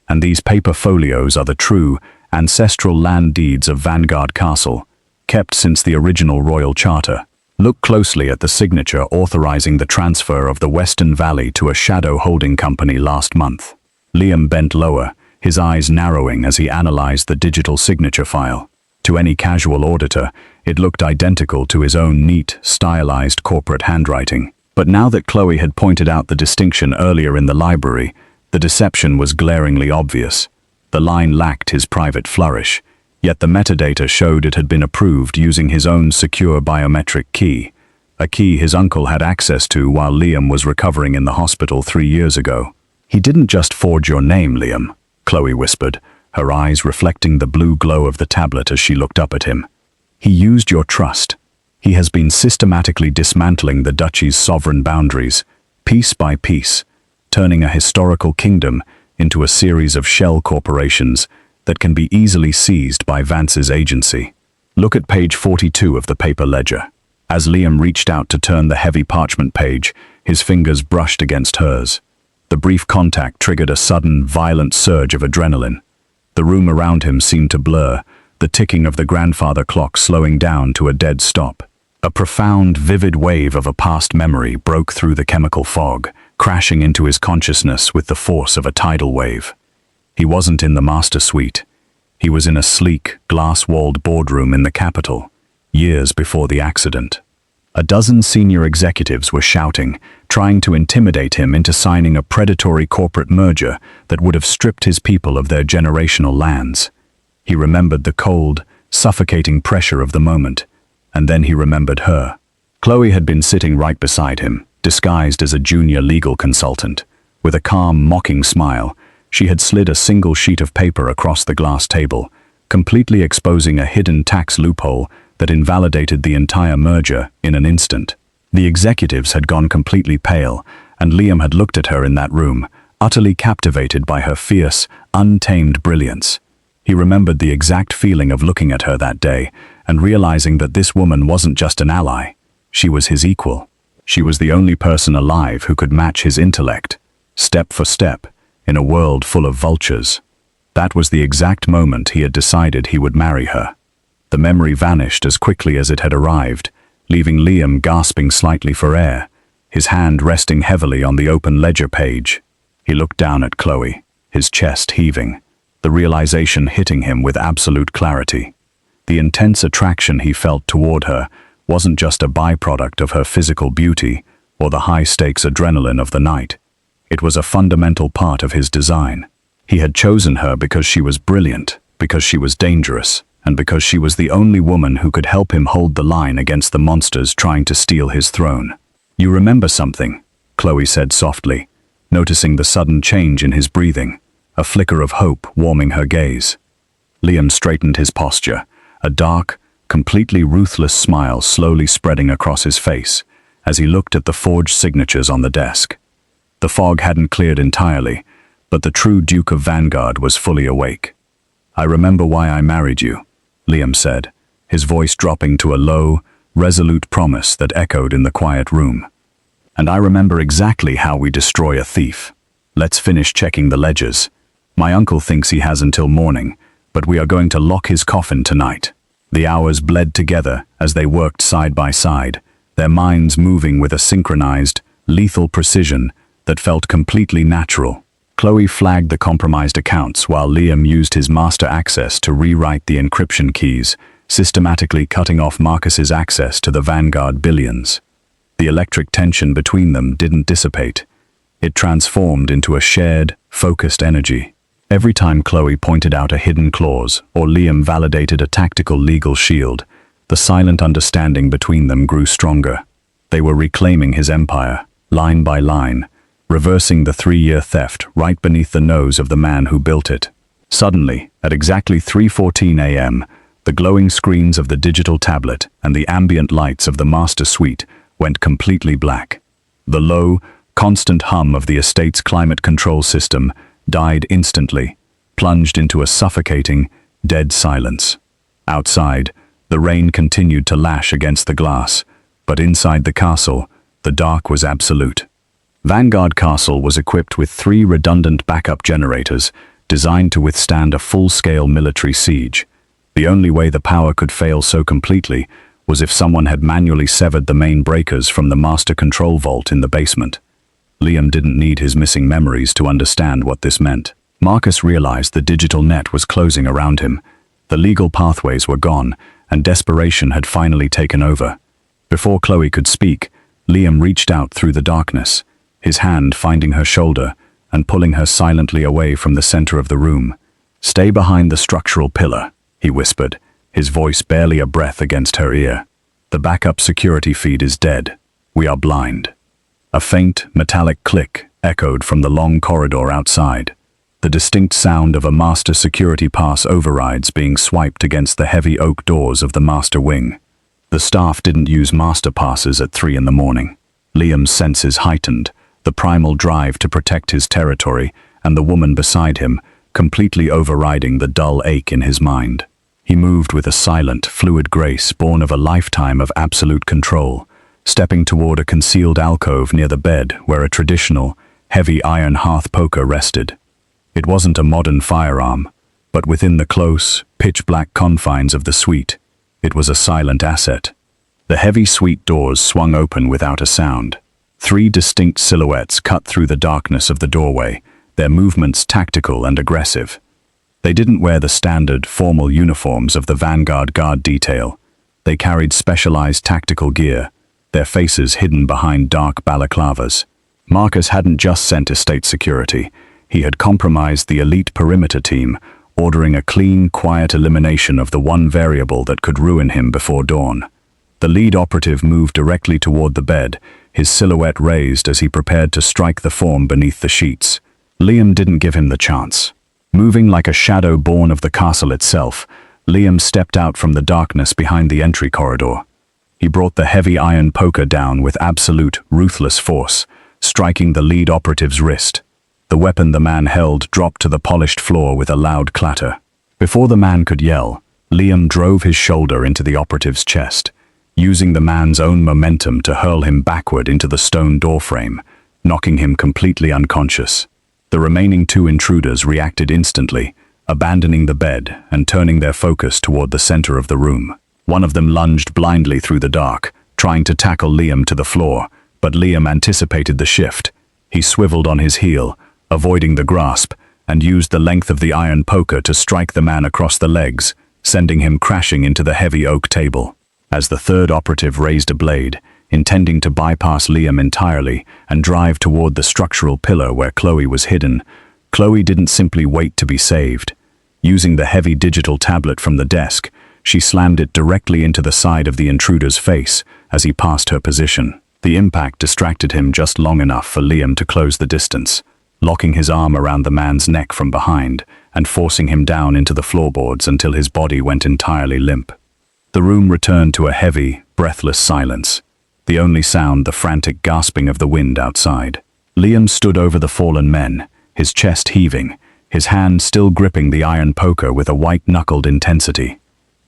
"And these paper folios are the true, ancestral land deeds of Vanguard Castle, kept since the original royal charter. Look closely at the signature authorizing the transfer of the Western Valley to a shadow holding company last month." Liam bent lower, his eyes narrowing as he analyzed the digital signature file. To any casual auditor, it looked identical to his own neat, stylized corporate handwriting. But now that Chloe had pointed out the distinction earlier in the library, the deception was glaringly obvious. The line lacked his private flourish, yet the metadata showed it had been approved using his own secure biometric key, a key his uncle had access to while Liam was recovering in the hospital 3 years ago. "He didn't just forge your name, Liam," Chloe whispered, her eyes reflecting the blue glow of the tablet as she looked up at him. "He used your trust. He has been systematically dismantling the duchy's sovereign boundaries, piece by piece, turning a historical kingdom into a series of shell corporations that can be easily seized by Vance's agency. Look at page 42 of the paper ledger." As Liam reached out to turn the heavy parchment page, his fingers brushed against hers. The brief contact triggered a sudden, violent surge of adrenaline. The room around him seemed to blur, the ticking of the grandfather clock slowing down to a dead stop. A profound, vivid wave of a past memory broke through the chemical fog, crashing into his consciousness with the force of a tidal wave. He wasn't in the master suite. He was in a sleek, glass-walled boardroom in the capital, years before the accident. A dozen senior executives were shouting, trying to intimidate him into signing a predatory corporate merger that would have stripped his people of their generational lands. He remembered the cold, suffocating pressure of the moment, and then he remembered her. Chloe had been sitting right beside him, disguised as a junior legal consultant. With a calm, mocking smile, she had slid a single sheet of paper across the glass table, completely exposing a hidden tax loophole that invalidated the entire merger in an instant. The executives had gone completely pale, and Liam had looked at her in that room, utterly captivated by her fierce, untamed brilliance. He remembered the exact feeling of looking at her that day and realizing that this woman wasn't just an ally, she was his equal. She was the only person alive who could match his intellect, step for step, in a world full of vultures. That was the exact moment he had decided he would marry her. The memory vanished as quickly as it had arrived, leaving Liam gasping slightly for air, his hand resting heavily on the open ledger page. He looked down at Chloe, his chest heaving. the realization hitting him with absolute clarity. The intense attraction he felt toward her wasn't just a byproduct of her physical beauty or the high-stakes adrenaline of the night. It was a fundamental part of his design. He had chosen her because she was brilliant, because she was dangerous, and because she was the only woman who could help him hold the line against the monsters trying to steal his throne. "You remember something?" Chloe said softly, noticing the sudden change in his breathing, a flicker of hope warming her gaze. Liam straightened his posture, a dark, completely ruthless smile slowly spreading across his face as he looked at the forged signatures on the desk. The fog hadn't cleared entirely, but the true Duke of Vanguard was fully awake. "I remember why I married you," Liam said, his voice dropping to a low, resolute promise that echoed in the quiet room. "And I remember exactly how we destroy a thief. Let's finish checking the ledgers. My uncle thinks he has until morning, but we are going to lock his coffin tonight." The hours bled together as they worked side by side, their minds moving with a synchronized, lethal precision that felt completely natural. Chloe flagged the compromised accounts while Liam used his master access to rewrite the encryption keys, systematically cutting off Marcus's access to the Vanguard billions. The electric tension between them didn't dissipate. It transformed into a shared, focused energy. Every time Chloe pointed out a hidden clause or Liam validated a tactical legal shield, the silent understanding between them grew stronger. They were reclaiming his empire, line by line, reversing the 3-year theft right beneath the nose of the man who built it. Suddenly, at exactly 3:14 a.m., the glowing screens of the digital tablet and the ambient lights of the master suite went completely black. The low, constant hum of the estate's climate control system died instantly, plunged into a suffocating, dead silence. Outside, the rain continued to lash against the glass, but inside the castle, the dark was absolute. Vanguard Castle was equipped with 3 redundant backup generators designed to withstand a full-scale military siege. The only way the power could fail so completely was if someone had manually severed the main breakers from the master control vault in the basement. Liam didn't need his missing memories to understand what this meant. Marcus realized the digital net was closing around him. The legal pathways were gone, and desperation had finally taken over. Before Chloe could speak, Liam reached out through the darkness, his hand finding her shoulder and pulling her silently away from the center of the room. "Stay behind the structural pillar," he whispered, his voice barely a breath against her ear. "The backup security feed is dead. We are blind." A faint, metallic click echoed from the long corridor outside, the distinct sound of a master security pass overrides being swiped against the heavy oak doors of the master wing. The staff didn't use master passes at 3 in the morning. Liam's senses heightened, the primal drive to protect his territory and the woman beside him completely overriding the dull ache in his mind. He moved with a silent, fluid grace born of a lifetime of absolute control, stepping toward a concealed alcove near the bed where a traditional, heavy iron hearth poker rested. It wasn't a modern firearm, but within the close, pitch-black confines of the suite, it was a silent asset. The heavy suite doors swung open without a sound. 3 distinct silhouettes cut through the darkness of the doorway, their movements tactical and aggressive. They didn't wear the standard, formal uniforms of the Vanguard Guard detail. They carried specialized tactical gear, their faces hidden behind dark balaclavas. Marcus hadn't just sent estate security. He had compromised the elite perimeter team, ordering a clean, quiet elimination of the one variable that could ruin him before dawn. The lead operative moved directly toward the bed, his silhouette raised as he prepared to strike the form beneath the sheets. Liam didn't give him the chance. Moving like a shadow born of the castle itself, Liam stepped out from the darkness behind the entry corridor. He brought the heavy iron poker down with absolute, ruthless force, striking the lead operative's wrist. The weapon the man held dropped to the polished floor with a loud clatter. Before the man could yell, Liam drove his shoulder into the operative's chest, using the man's own momentum to hurl him backward into the stone doorframe, knocking him completely unconscious. The remaining 2 intruders reacted instantly, abandoning the bed and turning their focus toward the center of the room. One of them lunged blindly through the dark, trying to tackle Liam to the floor, but Liam anticipated the shift. He swiveled on his heel, avoiding the grasp, and used the length of the iron poker to strike the man across the legs, sending him crashing into the heavy oak table. As the third operative raised a blade, intending to bypass Liam entirely and drive toward the structural pillar where Chloe was hidden, Chloe didn't simply wait to be saved. Using the heavy digital tablet from the desk, she slammed it directly into the side of the intruder's face as he passed her position. The impact distracted him just long enough for Liam to close the distance, locking his arm around the man's neck from behind and forcing him down into the floorboards until his body went entirely limp. The room returned to a heavy, breathless silence, the only sound the frantic gasping of the wind outside. Liam stood over the fallen men, his chest heaving, his hand still gripping the iron poker with a white-knuckled intensity.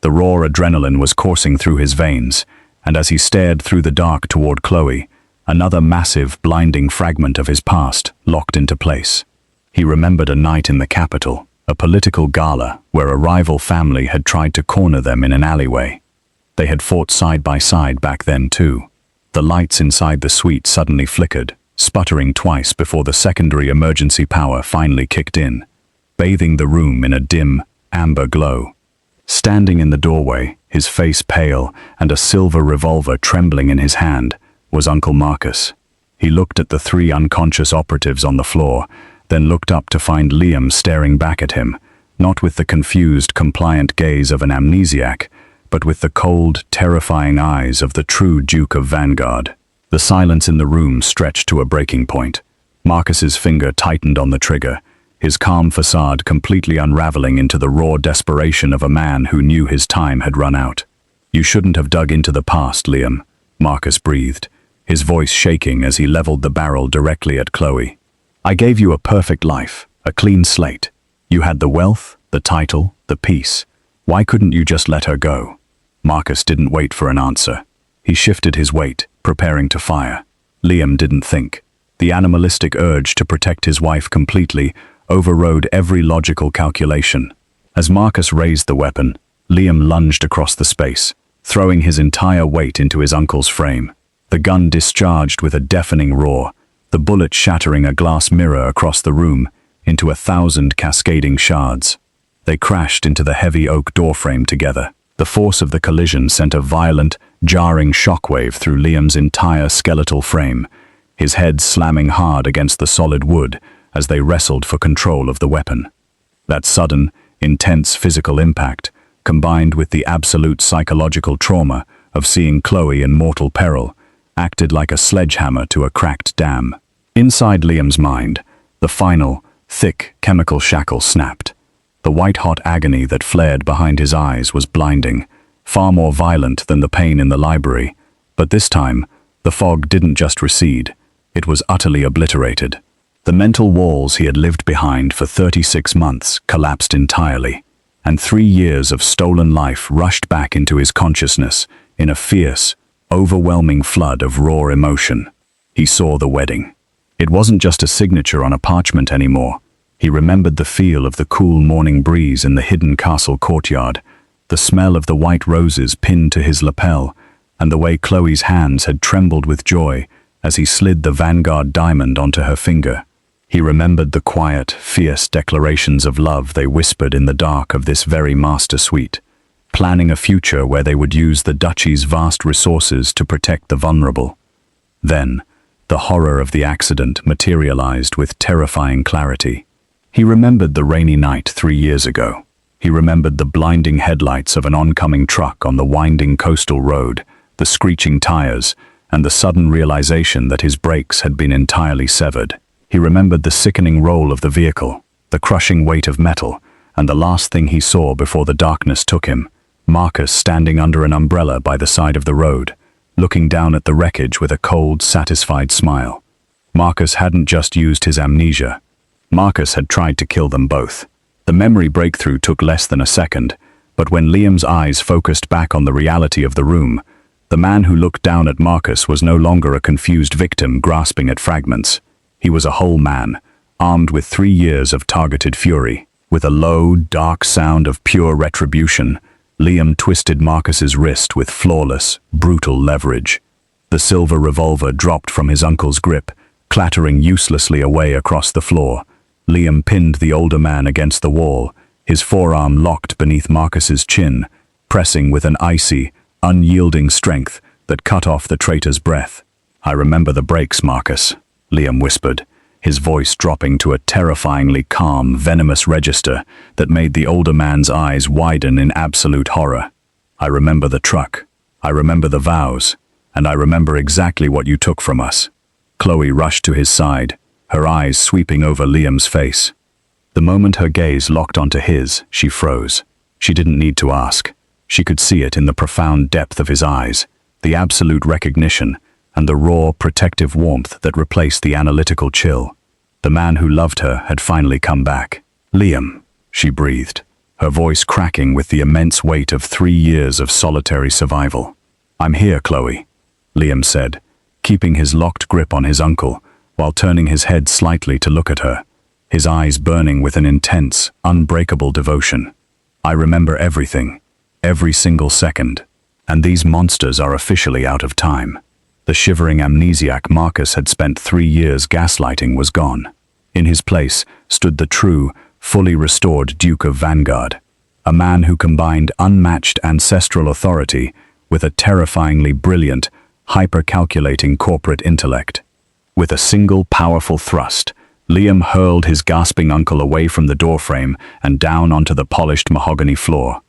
The raw adrenaline was coursing through his veins, and as he stared through the dark toward Chloe, another massive, blinding fragment of his past locked into place. He remembered a night in the capital, a political gala where a rival family had tried to corner them in an alleyway. They had fought side by side back then too. The lights inside the suite suddenly flickered, sputtering twice before the secondary emergency power finally kicked in, bathing the room in a dim, amber glow. Standing in the doorway, his face pale and a silver revolver trembling in his hand, was Uncle Marcus. He looked at the three unconscious operatives on the floor, then looked up to find Liam staring back at him, not with the confused, compliant gaze of an amnesiac, but with the cold, terrifying eyes of the true Duke of Vanguard. The silence in the room stretched to a breaking point. Marcus's finger tightened on the trigger, his calm facade completely unraveling into the raw desperation of a man who knew his time had run out. "You shouldn't have dug into the past, Liam," Marcus breathed, his voice shaking as he leveled the barrel directly at Chloe. "I gave you a perfect life, a clean slate. You had the wealth, the title, the peace. Why couldn't you just let her go?" Marcus didn't wait for an answer. He shifted his weight, preparing to fire. Liam didn't think. The animalistic urge to protect his wife completely overrode every logical calculation. As Marcus raised the weapon, Liam lunged across the space, throwing his entire weight into his uncle's frame. The gun discharged with a deafening roar, the bullet shattering a glass mirror across the room into 1,000 cascading shards. They crashed into the heavy oak doorframe together. The force of the collision sent a violent, jarring shockwave through Liam's entire skeletal frame, his head slamming hard against the solid wood as they wrestled for control of the weapon. That sudden, intense physical impact, combined with the absolute psychological trauma of seeing Chloe in mortal peril, acted like a sledgehammer to a cracked dam. Inside Liam's mind, the final, thick chemical shackle snapped. The white-hot agony that flared behind his eyes was blinding, far more violent than the pain in the library. But this time, the fog didn't just recede, it was utterly obliterated. The mental walls he had lived behind for 36 months collapsed entirely, and 3 years of stolen life rushed back into his consciousness in a fierce, overwhelming flood of raw emotion. He saw the wedding. It wasn't just a signature on a parchment anymore. He remembered the feel of the cool morning breeze in the hidden castle courtyard, the smell of the white roses pinned to his lapel, and the way Chloe's hands had trembled with joy as he slid the Vanguard diamond onto her finger. He remembered the quiet, fierce declarations of love they whispered in the dark of this very master suite, planning a future where they would use the Duchy's vast resources to protect the vulnerable. Then, the horror of the accident materialized with terrifying clarity. He remembered the rainy night 3 years ago. He remembered the blinding headlights of an oncoming truck on the winding coastal road, the screeching tires, and the sudden realization that his brakes had been entirely severed. He remembered the sickening roll of the vehicle, the crushing weight of metal, and the last thing he saw before the darkness took him, Marcus standing under an umbrella by the side of the road, looking down at the wreckage with a cold, satisfied smile. Marcus hadn't just used his amnesia. Marcus had tried to kill them both. The memory breakthrough took less than a second, but when Liam's eyes focused back on the reality of the room, the man who looked down at Marcus was no longer a confused victim grasping at fragments. He was a whole man, armed with 3 years of targeted fury. With a low, dark sound of pure retribution, Liam twisted Marcus's wrist with flawless, brutal leverage. The silver revolver dropped from his uncle's grip, clattering uselessly away across the floor. Liam pinned the older man against the wall, his forearm locked beneath Marcus's chin, pressing with an icy, unyielding strength that cut off the traitor's breath. "I remember the breaks, Marcus," Liam whispered, his voice dropping to a terrifyingly calm, venomous register that made the older man's eyes widen in absolute horror. "I remember the truck. I remember the vows. And I remember exactly what you took from us." Chloe rushed to his side, her eyes sweeping over Liam's face. The moment her gaze locked onto his, she froze. She didn't need to ask. She could see it in the profound depth of his eyes, the absolute recognition, and the raw, protective warmth that replaced the analytical chill. The man who loved her had finally come back. "Liam," she breathed, her voice cracking with the immense weight of 3 years of solitary survival. "I'm here, Chloe," Liam said, keeping his locked grip on his uncle, while turning his head slightly to look at her, his eyes burning with an intense, unbreakable devotion. "I remember everything, every single second, and these monsters are officially out of time." The shivering amnesiac Marcus had spent 3 years gaslighting was gone. In his place stood the true, fully restored Duke of Vanguard, a man who combined unmatched ancestral authority with a terrifyingly brilliant, hyper-calculating corporate intellect. With a single powerful thrust, Liam hurled his gasping uncle away from the doorframe and down onto the polished mahogany floor.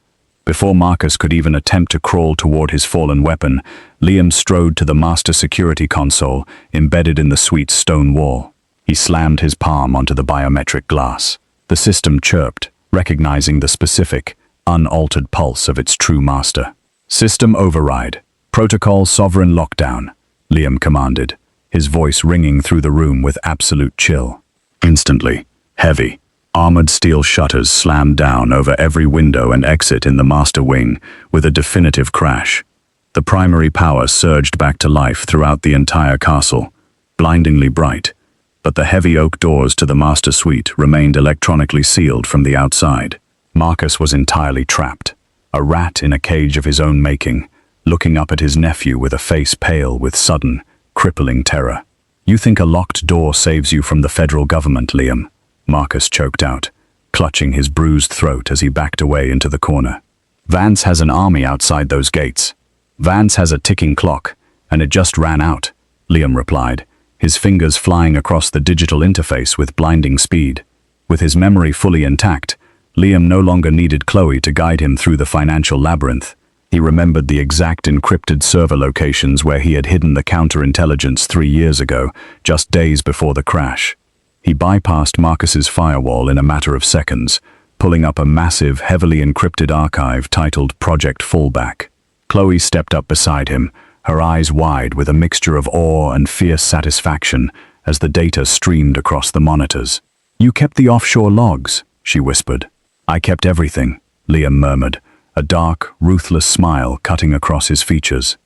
Before Marcus could even attempt to crawl toward his fallen weapon, Liam strode to the master security console embedded in the suite's stone wall. He slammed his palm onto the biometric glass. The system chirped, recognizing the specific, unaltered pulse of its true master. "System override. Protocol sovereign lockdown," Liam commanded, his voice ringing through the room with absolute chill. Instantly, heavy, armored steel shutters slammed down over every window and exit in the master wing with a definitive crash. The primary power surged back to life throughout the entire castle, blindingly bright, but the heavy oak doors to the master suite remained electronically sealed from the outside. Marcus was entirely trapped, a rat in a cage of his own making, looking up at his nephew with a face pale with sudden, crippling terror. "You think a locked door saves you from the federal government, Liam?" Marcus choked out, clutching his bruised throat as he backed away into the corner. "Vance has an army outside those gates. Vance has a ticking clock, and it just ran out," Liam replied, his fingers flying across the digital interface with blinding speed. With his memory fully intact, Liam no longer needed Chloe to guide him through the financial labyrinth. He remembered the exact encrypted server locations where he had hidden the counterintelligence 3 years ago, just days before the crash. He bypassed Marcus's firewall in a matter of seconds, pulling up a massive, heavily encrypted archive titled Project Fallback. Chloe stepped up beside him, her eyes wide with a mixture of awe and fierce satisfaction as the data streamed across the monitors. "You kept the offshore logs," she whispered. "I kept everything," Liam murmured, a dark, ruthless smile cutting across his features.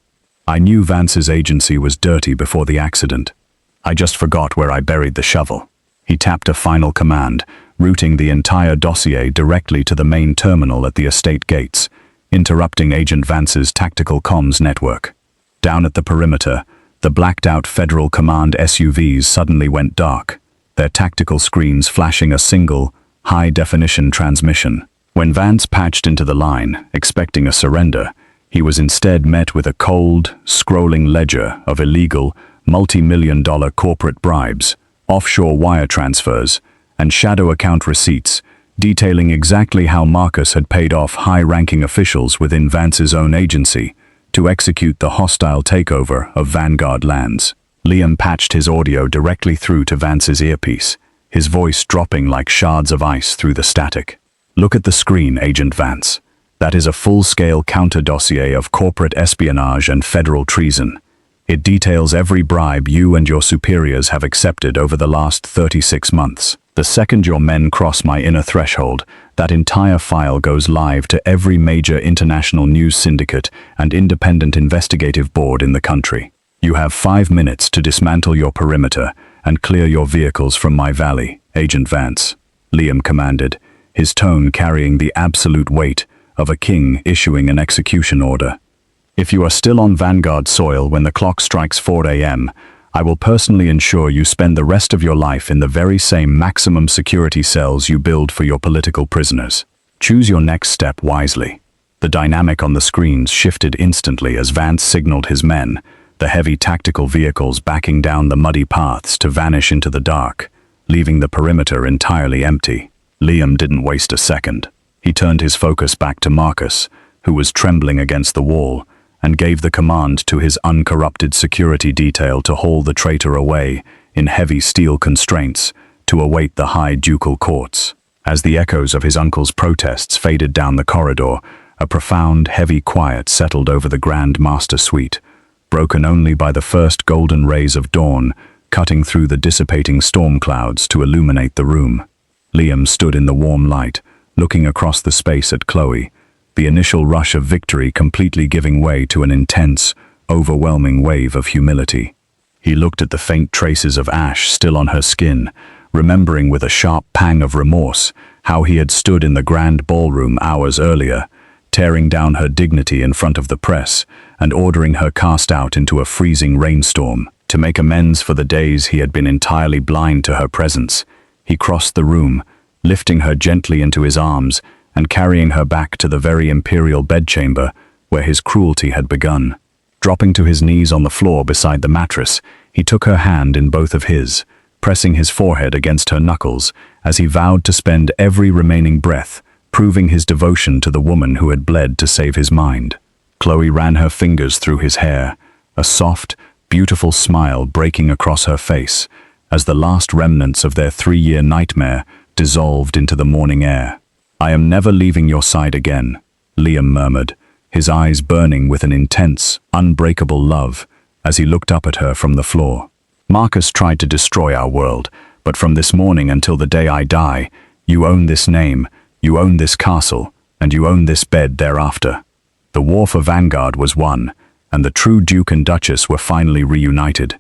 "I knew Vance's agency was dirty before the accident. I just forgot where I buried the shovel." He tapped a final command, routing the entire dossier directly to the main terminal at the estate gates, interrupting Agent Vance's tactical comms network. Down at the perimeter, the blacked-out Federal Command SUVs suddenly went dark, their tactical screens flashing a single, high-definition transmission. When Vance patched into the line, expecting a surrender, he was instead met with a cold, scrolling ledger of illegal, multi-million-dollar corporate bribes, offshore wire transfers, and shadow account receipts, detailing exactly how Marcus had paid off high-ranking officials within Vance's own agency to execute the hostile takeover of Vanguard lands. Liam patched his audio directly through to Vance's earpiece, his voice dropping like shards of ice through the static. "Look at the screen, Agent Vance. That is a full-scale counter-dossier of corporate espionage and federal treason. It details every bribe you and your superiors have accepted over the last 36 months. The second your men cross my inner threshold, that entire file goes live to every major international news syndicate and independent investigative board in the country. You have 5 minutes to dismantle your perimeter and clear your vehicles from my valley, Agent Vance," Liam commanded, his tone carrying the absolute weight of a king issuing an execution order. "If you are still on Vanguard soil when the clock strikes 4 a.m., I will personally ensure you spend the rest of your life in the very same maximum security cells you build for your political prisoners. Choose your next step wisely." The dynamic on the screens shifted instantly as Vance signaled his men, the heavy tactical vehicles backing down the muddy paths to vanish into the dark, leaving the perimeter entirely empty. Liam didn't waste a second. He turned his focus back to Marcus, who was trembling against the wall, and gave the command to his uncorrupted security detail to haul the traitor away in heavy steel constraints to await the high ducal courts. As the echoes of his uncle's protests faded down the corridor, a profound, heavy quiet settled over the Grand Master suite, broken only by the first golden rays of dawn cutting through the dissipating storm clouds to illuminate the room. Liam stood in the warm light, looking across the space at Chloe, the initial rush of victory completely giving way to an intense, overwhelming wave of humility. He looked at the faint traces of ash still on her skin, remembering with a sharp pang of remorse how he had stood in the grand ballroom hours earlier, tearing down her dignity in front of the press and ordering her cast out into a freezing rainstorm. To make amends for the days he had been entirely blind to her presence, he crossed the room, lifting her gently into his arms and carrying her back to the very imperial bedchamber where his cruelty had begun. Dropping to his knees on the floor beside the mattress, he took her hand in both of his, pressing his forehead against her knuckles as he vowed to spend every remaining breath proving his devotion to the woman who had bled to save his mind. Chloe ran her fingers through his hair, a soft, beautiful smile breaking across her face as the last remnants of their 3-year nightmare dissolved into the morning air. "I am never leaving your side again," Liam murmured, his eyes burning with an intense, unbreakable love as he looked up at her from the floor. "Marcus tried to destroy our world, but from this morning until the day I die, you own this name, you own this castle, and you own this bed thereafter." The war for Vanguard was won, and the true Duke and Duchess were finally reunited.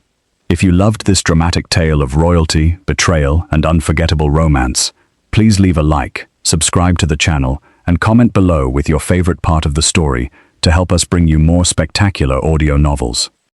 If you loved this dramatic tale of royalty, betrayal, and unforgettable romance, please leave a like, subscribe to the channel, and comment below with your favorite part of the story to help us bring you more spectacular audio novels.